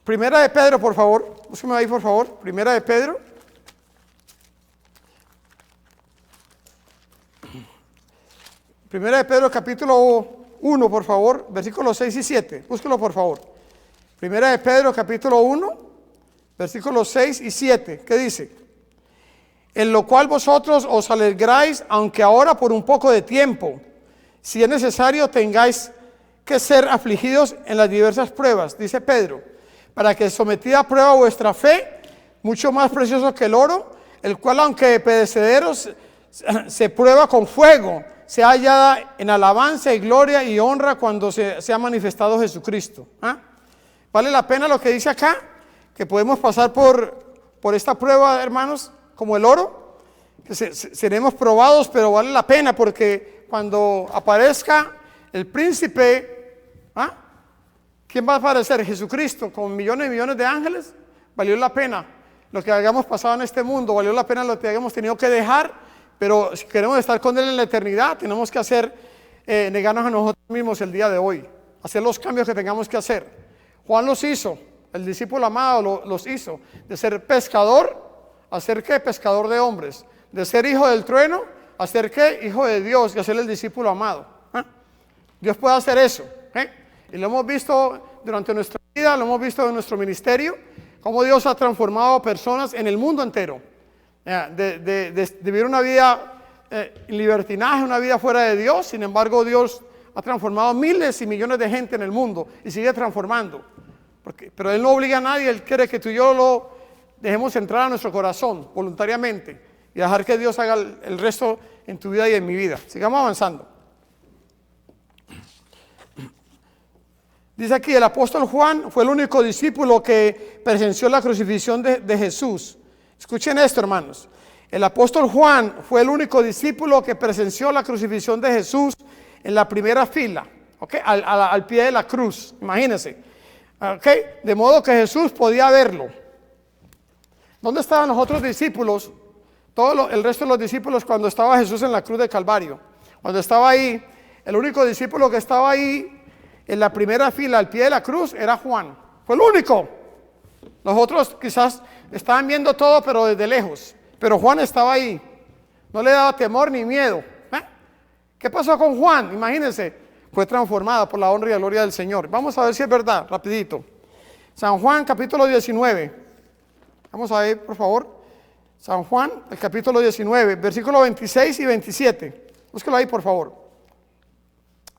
Primera de Pedro, por favor. Búsqueme ahí, por favor. Primera de Pedro. Primera de Pedro, capítulo 1, por favor. Versículos 6 y 7. Búsquelo, por favor. Primera de Pedro, capítulo 1, versículos 6 y 7. ¿Qué dice? En lo cual vosotros os alegráis, aunque ahora por un poco de tiempo, si es necesario, tengáis que ser afligidos en las diversas pruebas, dice Pedro, para que sometida a prueba vuestra fe, mucho más precioso que el oro, el cual aunque perecedero se prueba con fuego, sea hallada en alabanza y gloria y honra cuando sea manifestado Jesucristo. ¿Vale la pena lo que dice acá? Que podemos pasar por esta prueba, hermanos, como el oro, que seremos probados, pero vale la pena porque cuando aparezca el príncipe, ¿quién va a aparecer? Jesucristo, con millones y millones de ángeles. Valió la pena lo que hayamos pasado en este mundo, valió la pena lo que hayamos tenido que dejar, pero si queremos estar con Él en la eternidad, tenemos que negarnos a nosotros mismos el día de hoy, hacer los cambios que tengamos que hacer. Juan los hizo, el discípulo amado los hizo, de ser pescador, a ser ¿qué? Pescador de hombres, de ser hijo del trueno, a ser ¿qué? Hijo de Dios, y a ser el discípulo amado. Dios puede hacer eso, y lo hemos visto durante nuestra vida, lo hemos visto en nuestro ministerio, cómo Dios ha transformado a personas en el mundo entero, de vivir una vida en libertinaje, una vida fuera de Dios. Sin embargo, Dios ha transformado miles y millones de gente en el mundo y sigue transformando, pero Él no obliga a nadie. Él quiere que tú y yo lo dejemos entrar a nuestro corazón voluntariamente y dejar que Dios haga el resto en tu vida y en mi vida. Sigamos avanzando. Dice aquí, el apóstol Juan fue el único discípulo que presenció la crucifixión de Jesús. Escuchen esto, hermanos. El apóstol Juan fue el único discípulo que presenció la crucifixión de Jesús en la primera fila, ¿okay? Al pie de la cruz, imagínense. ¿Okay? De modo que Jesús podía verlo. ¿Dónde estaban los otros discípulos? El resto de los discípulos cuando estaba Jesús en la cruz de Calvario. Cuando estaba ahí, el único discípulo que estaba ahí en la primera fila al pie de la cruz era Juan. Fue el único. Los otros quizás estaban viendo todo pero desde lejos. Pero Juan estaba ahí. No le daba temor ni miedo. ¿Qué pasó con Juan? Imagínense. Fue transformado por la honra y la gloria del Señor. Vamos a ver si es verdad, rapidito. San Juan capítulo 19. Vamos a ver, por favor. San Juan, el capítulo 19, versículos 26 y 27. Búsquelo ahí, por favor.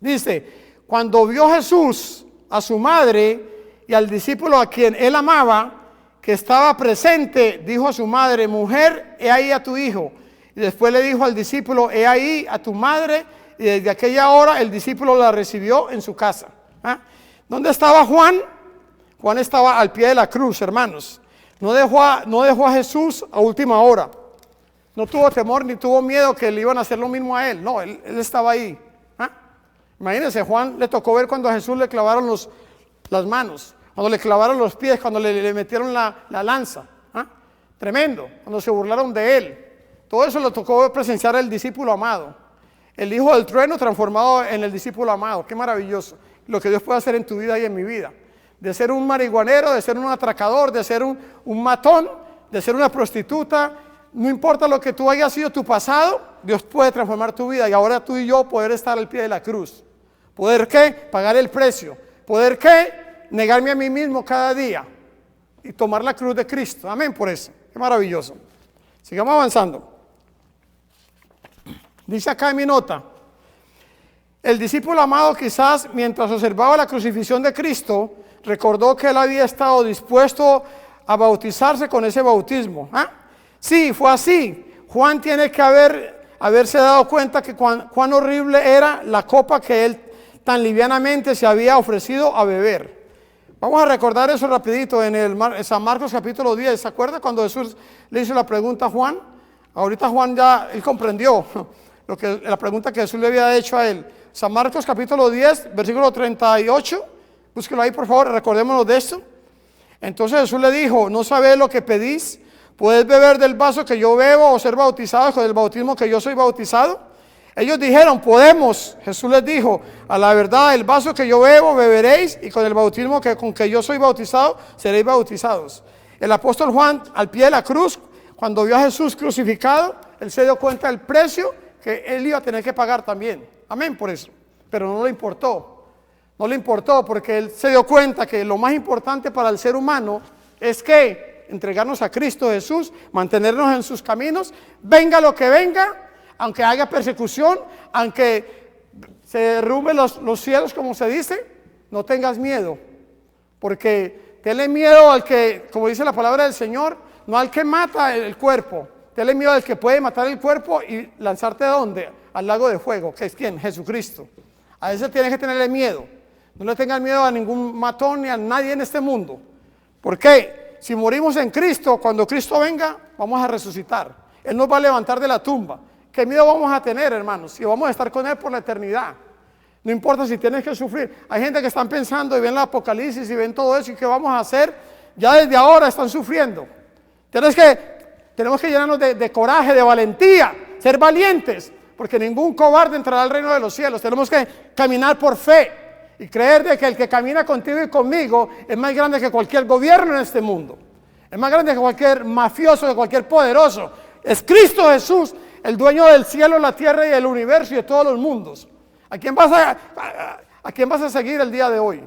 Dice: cuando vio Jesús a su madre y al discípulo a quien él amaba, que estaba presente, dijo a su madre: mujer, he ahí a tu hijo. Y después le dijo al discípulo: he ahí a tu madre. Y desde aquella hora el discípulo la recibió en su casa. ¿Dónde estaba Juan? Juan estaba al pie de la cruz, hermanos. No dejó a Jesús a última hora. No tuvo temor ni tuvo miedo que le iban a hacer lo mismo a él. No, él estaba ahí. Imagínense, Juan le tocó ver cuando a Jesús le clavaron las manos, cuando le clavaron los pies, cuando le metieron la lanza. Tremendo, cuando se burlaron de él. Todo eso lo tocó presenciar el discípulo amado. El hijo del trueno transformado en el discípulo amado. Qué maravilloso lo que Dios puede hacer en tu vida y en mi vida. De ser un marihuanero, de ser un atracador, de ser un matón, de ser una prostituta. No importa lo que tú hayas sido tu pasado, Dios puede transformar tu vida. Y ahora tú y yo poder estar al pie de la cruz. ¿Poder qué? Pagar el precio. ¿Poder qué? Negarme a mí mismo cada día y tomar la cruz de Cristo. Amén por eso. Qué maravilloso. Sigamos avanzando. Dice acá en mi nota: el discípulo amado quizás mientras observaba la crucifixión de Cristo recordó que él había estado dispuesto a bautizarse con ese bautismo. Sí, fue así. Juan tiene que haberse dado cuenta que cuán horrible era la copa que él tan livianamente se había ofrecido a beber. Vamos a recordar eso rapidito en San Marcos capítulo 10. ¿Se acuerda cuando Jesús le hizo la pregunta a Juan? Ahorita Juan él comprendió la pregunta que Jesús le había hecho a él. San Marcos capítulo 10, versículo 38. Búsquelo ahí, por favor, recordémonos de esto. Entonces Jesús le dijo: ¿no sabéis lo que pedís? ¿Podéis beber del vaso que yo bebo o ser bautizados con el bautismo que yo soy bautizado? Ellos dijeron: podemos. Jesús les dijo: a la verdad, el vaso que yo bebo beberéis, y con el bautismo con que yo soy bautizado seréis bautizados. El apóstol Juan, al pie de la cruz, cuando vio a Jesús crucificado, él se dio cuenta del precio que él iba a tener que pagar también. Amén por eso. Pero no le importó. No le importó, porque él se dio cuenta que lo más importante para el ser humano es que entregarnos a Cristo Jesús, mantenernos en sus caminos, venga lo que venga, aunque haya persecución, aunque se derrumben los cielos, como se dice, no tengas miedo, porque tenle miedo al que, como dice la palabra del Señor, no al que mata el cuerpo, tenle miedo al que puede matar el cuerpo y lanzarte ¿a dónde? Al lago de fuego, que es ¿quién? Jesucristo. A ese tienes que tenerle miedo. No le tengas miedo a ningún matón ni a nadie en este mundo. ¿Por qué? Si morimos en Cristo, cuando Cristo venga, vamos a resucitar. Él nos va a levantar de la tumba. ¿Qué miedo vamos a tener, hermanos? Si vamos a estar con Él por la eternidad. No importa si tienes que sufrir. Hay gente que están pensando y ven el Apocalipsis y ven todo eso y qué vamos a hacer. Ya desde ahora están sufriendo. Tenemos que llenarnos de coraje, de valentía, ser valientes, porque ningún cobarde entrará al reino de los cielos. Tenemos que caminar por fe y creer de que el que camina contigo y conmigo es más grande que cualquier gobierno en este mundo. Es más grande que cualquier mafioso, que cualquier poderoso. Es Cristo Jesús, el dueño del cielo, la tierra y el universo y de todos los mundos. ¿A quién vas a seguir el día de hoy?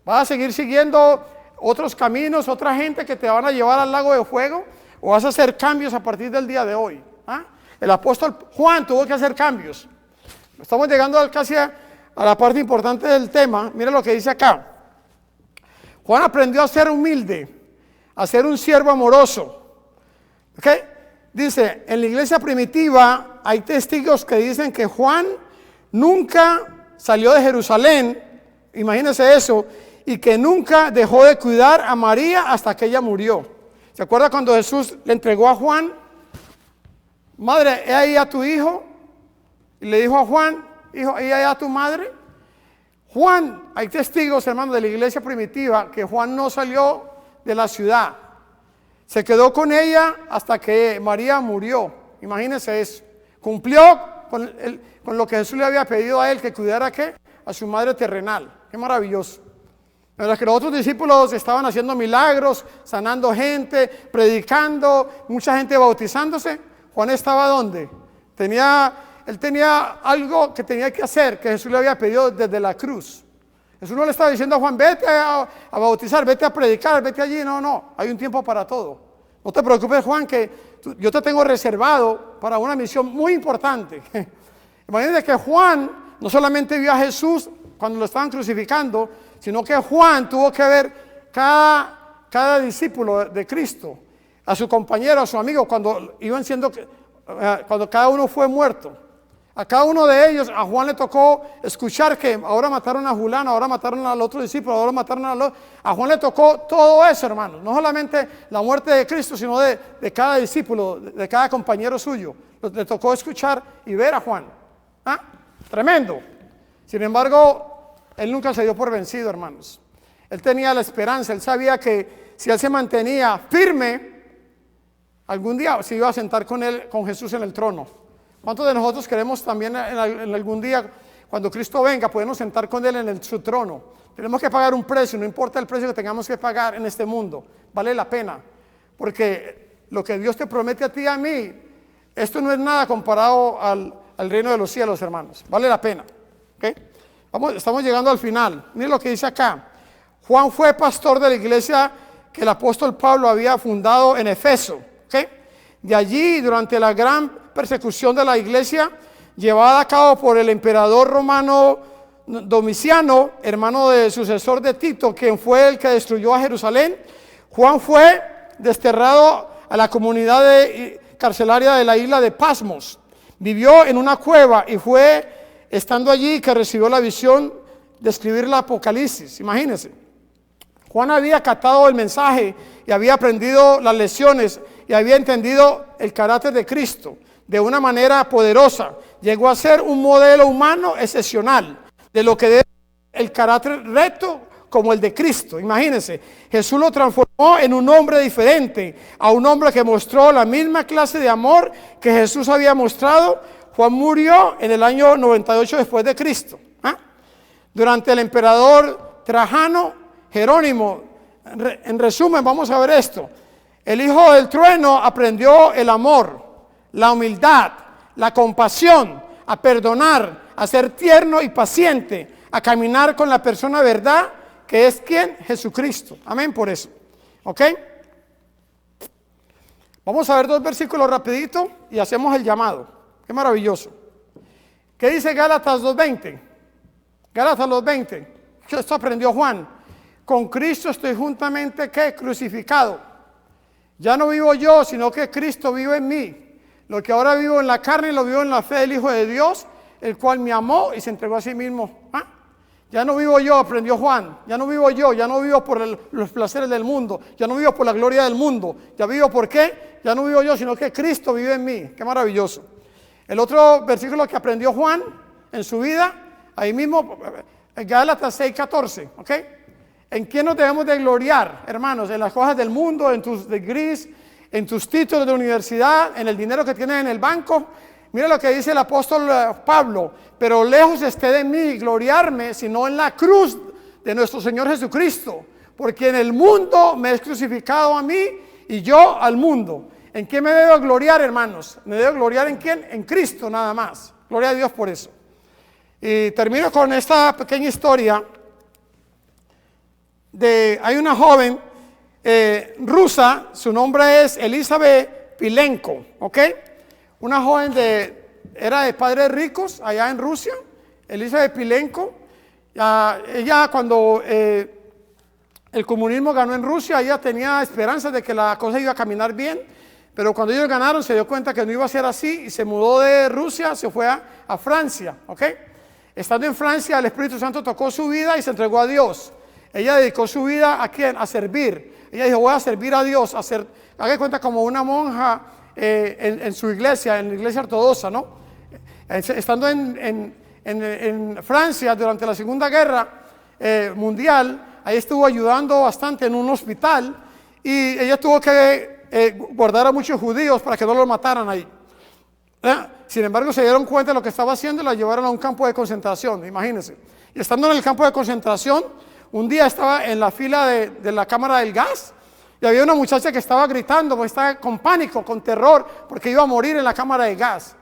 ¿Vas a seguir siguiendo otros caminos, otra gente que te van a llevar al lago de fuego? ¿O vas a hacer cambios a partir del día de hoy? El apóstol Juan tuvo que hacer cambios. Estamos llegando casi a la parte importante del tema. Mira lo que dice acá. Juan aprendió a ser humilde, a ser un siervo amoroso. ¿Okay? Dice, en la iglesia primitiva hay testigos que dicen que Juan nunca salió de Jerusalén, imagínense eso, y que nunca dejó de cuidar a María hasta que ella murió. ¿Se acuerda cuando Jesús le entregó a Juan? Madre, he ahí a tu hijo. Y le dijo a Juan, hijo, he ahí a tu madre. Juan, hay testigos, hermanos, de la iglesia primitiva, que Juan no salió de la ciudad. Se quedó con ella hasta que María murió. Imagínense eso. Cumplió con lo que Jesús le había pedido a él, que cuidara ¿qué? A su madre terrenal. Qué maravilloso. Mientras que los otros discípulos estaban haciendo milagros, sanando gente, predicando, mucha gente bautizándose, Juan estaba ¿dónde? Él tenía algo que tenía que hacer, que Jesús le había pedido desde la cruz. Jesús no le estaba diciendo a Juan, vete a bautizar, vete a predicar, vete allí. No, hay un tiempo para todo. No te preocupes, Juan, que yo te tengo reservado para una misión muy importante. Imagínate que Juan no solamente vio a Jesús cuando lo estaban crucificando, sino que Juan tuvo que ver cada discípulo de Cristo, a su compañero, a su amigo, cuando cada uno fue muerto. A cada uno de ellos, a Juan le tocó escuchar que ahora mataron a Julano, ahora mataron al otro discípulo, ahora mataron al otro. A Juan le tocó todo eso, hermanos. No solamente la muerte de Cristo, sino de cada discípulo, de cada compañero suyo. Le tocó escuchar y ver a Juan. ¿Ah? Tremendo. Sin embargo, él nunca se dio por vencido, hermanos. Él tenía la esperanza, él sabía que si él se mantenía firme, algún día se iba a sentar con Jesús en el trono. ¿Cuántos de nosotros queremos también en algún día, cuando Cristo venga, podernos sentar con Él en su trono? Tenemos que pagar un precio, no importa el precio que tengamos que pagar en este mundo, vale la pena. Porque lo que Dios te promete a ti y a mí, esto no es nada comparado al reino de los cielos, hermanos. Vale la pena. ¿Okay? Estamos llegando al final. Miren lo que dice acá. Juan fue pastor de la iglesia que el apóstol Pablo había fundado en Efeso. ¿Okay? De allí, durante la gran persecución de la iglesia llevada a cabo por el emperador romano Domiciano, hermano del sucesor de Tito, quien fue el que destruyó a Jerusalén, Juan fue desterrado a la comunidad carcelaria de la isla de Pasmos. Vivió en una cueva y fue estando allí que recibió la visión de escribir el Apocalipsis. Imagínense. Juan había acatado el mensaje y había aprendido las lecciones y había entendido el carácter de Cristo de una manera poderosa. Llegó a ser un modelo humano excepcional de lo que debe el carácter recto como el de Cristo. Imagínense, Jesús lo transformó en un hombre diferente, a un hombre que mostró la misma clase de amor que Jesús había mostrado. Juan murió en el año 98 después de Cristo. Durante el emperador Trajano, Jerónimo, en resumen, vamos a ver esto. El hijo del trueno aprendió el amor, la humildad, la compasión, a perdonar, a ser tierno y paciente, a caminar con la persona verdad, que es ¿quién? Jesucristo. Amén por eso. ¿Ok? Vamos a ver 2 versículos rapidito y hacemos el llamado. Qué maravilloso. ¿Qué dice Gálatas 2:20? Gálatas 2:20. Esto aprendió Juan. Con Cristo estoy juntamente ¿qué? Crucificado. Ya no vivo yo, sino que Cristo vive en mí. Lo que ahora vivo en la carne, lo vivo en la fe del Hijo de Dios, el cual me amó y se entregó a sí mismo. Ya no vivo yo, aprendió Juan. Ya no vivo yo, ya no vivo por los placeres del mundo. Ya no vivo por la gloria del mundo. Ya vivo por qué. Ya no vivo yo, sino que Cristo vive en mí. Qué maravilloso. El otro versículo que aprendió Juan en su vida, ahí mismo, Gálatas 6:14. ¿Ok? ¿En quién nos debemos de gloriar, hermanos? En las cosas del mundo, en tus degrees, en tus títulos de universidad, en el dinero que tienes en el banco. Mira lo que dice el apóstol Pablo: pero lejos esté de mí gloriarme, sino en la cruz de nuestro Señor Jesucristo, porque en el mundo me es crucificado a mí y yo al mundo. ¿En qué me debo gloriar, hermanos? ¿Me debo gloriar en quién? En Cristo nada más. Gloria a Dios por eso. Y termino con esta pequeña historia. Hay una joven rusa, su nombre es Elizabeth Pilenko, ¿ok? Una joven era de padres ricos allá en Rusia, Elizabeth Pilenko. Ella cuando el comunismo ganó en Rusia, ella tenía esperanzas de que la cosa iba a caminar bien, pero cuando ellos ganaron se dio cuenta que no iba a ser así y se mudó de Rusia, se fue a Francia, ¿ok? Estando en Francia, el Espíritu Santo tocó su vida y se entregó a Dios. Ella dedicó su vida ¿a quién? A servir. Ella dijo, voy a servir a Dios, haga cuenta como una monja en su iglesia, en la iglesia ortodoxa, ¿no? Estando en Francia durante la Segunda Guerra Mundial, ahí estuvo ayudando bastante en un hospital y ella tuvo que guardar a muchos judíos para que no los mataran ahí. Sin embargo, se dieron cuenta de lo que estaba haciendo y la llevaron a un campo de concentración, imagínense. Y estando en el campo de concentración, un día estaba en la fila de la cámara del gas y había una muchacha que estaba gritando, porque estaba con pánico, con terror, porque iba a morir en la cámara de gas.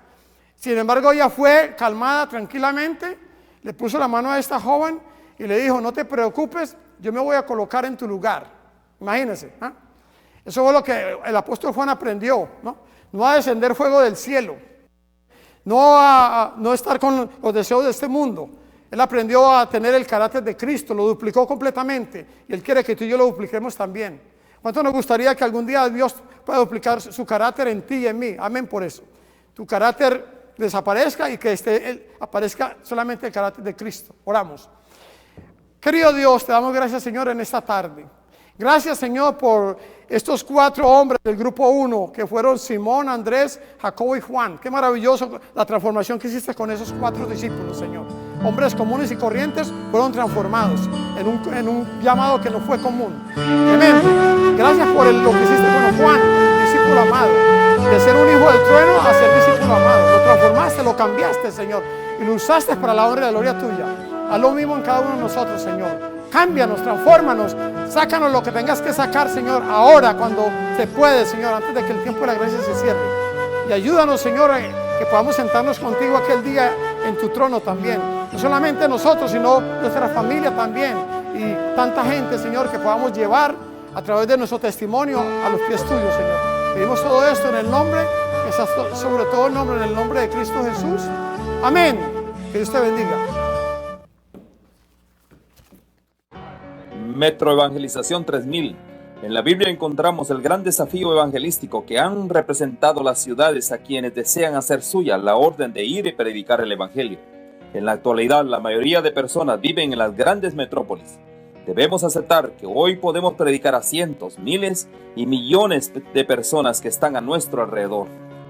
Sin embargo, ella fue calmada tranquilamente, le puso la mano a esta joven y le dijo, no te preocupes, yo me voy a colocar en tu lugar. Imagínense, ¿eh? Eso fue lo que el apóstol Juan aprendió, ¿no? No a descender fuego del cielo, no a no estar con los deseos de este mundo. Él aprendió a tener el carácter de Cristo, lo duplicó completamente y Él quiere que tú y yo lo dupliquemos también. ¿Cuánto nos gustaría que algún día Dios pueda duplicar su carácter en ti y en mí? Amén por eso. Tu carácter desaparezca y que aparezca solamente el carácter de Cristo. Oramos. Querido Dios, te damos gracias, Señor, en esta tarde. Gracias, Señor, por estos 4 hombres del grupo 1 que fueron Simón, Andrés, Jacobo y Juan. Qué maravilloso la transformación que hiciste con esos 4 discípulos, Señor. Hombres comunes y corrientes fueron transformados en un llamado que no fue común. Amén. Gracias por lo que hiciste con Juan, discípulo amado. De ser un hijo del trueno a ser discípulo amado. Lo transformaste, lo cambiaste, Señor. Y lo usaste para la honra y la gloria tuya. Haz lo mismo en cada uno de nosotros, Señor. Cámbianos, transfórmanos, sácanos lo que tengas que sacar, Señor, ahora cuando se puede, Señor, antes de que el tiempo de la gracia se cierre. Y ayúdanos, Señor, que podamos sentarnos contigo aquel día en tu trono también. No solamente nosotros, sino nuestra familia también. Y tanta gente, Señor, que podamos llevar a través de nuestro testimonio a los pies tuyos, Señor. Pedimos todo esto en el nombre, que sea sobre todo el nombre, en el nombre de Cristo Jesús. Amén. Que Dios te bendiga. Metro Evangelización 3000. En la Biblia encontramos el gran desafío evangelístico que han representado las ciudades a quienes desean hacer suya la orden de ir y predicar el Evangelio. En la actualidad, la mayoría de personas viven en las grandes metrópolis. Debemos aceptar que hoy podemos predicar a cientos, miles y millones de personas que están a nuestro alrededor.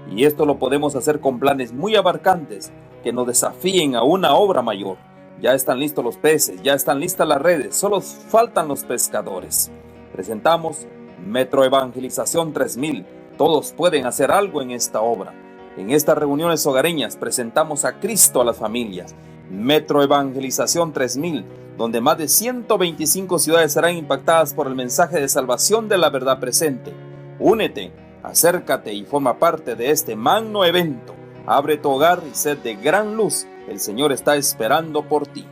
Y esto lo podemos hacer con planes muy abarcantes que nos desafíen a una obra mayor. Ya están listos los peces, ya están listas las redes, solo faltan los pescadores. Presentamos Metro Evangelización 3000. Todos pueden hacer algo en esta obra. En estas reuniones hogareñas presentamos a Cristo a las familias. Metro Evangelización 3000, donde más de 125 ciudades serán impactadas por el mensaje de salvación de la verdad presente. Únete, acércate y forma parte de este magno evento. Abre tu hogar y sed de gran luz. El Señor está esperando por ti.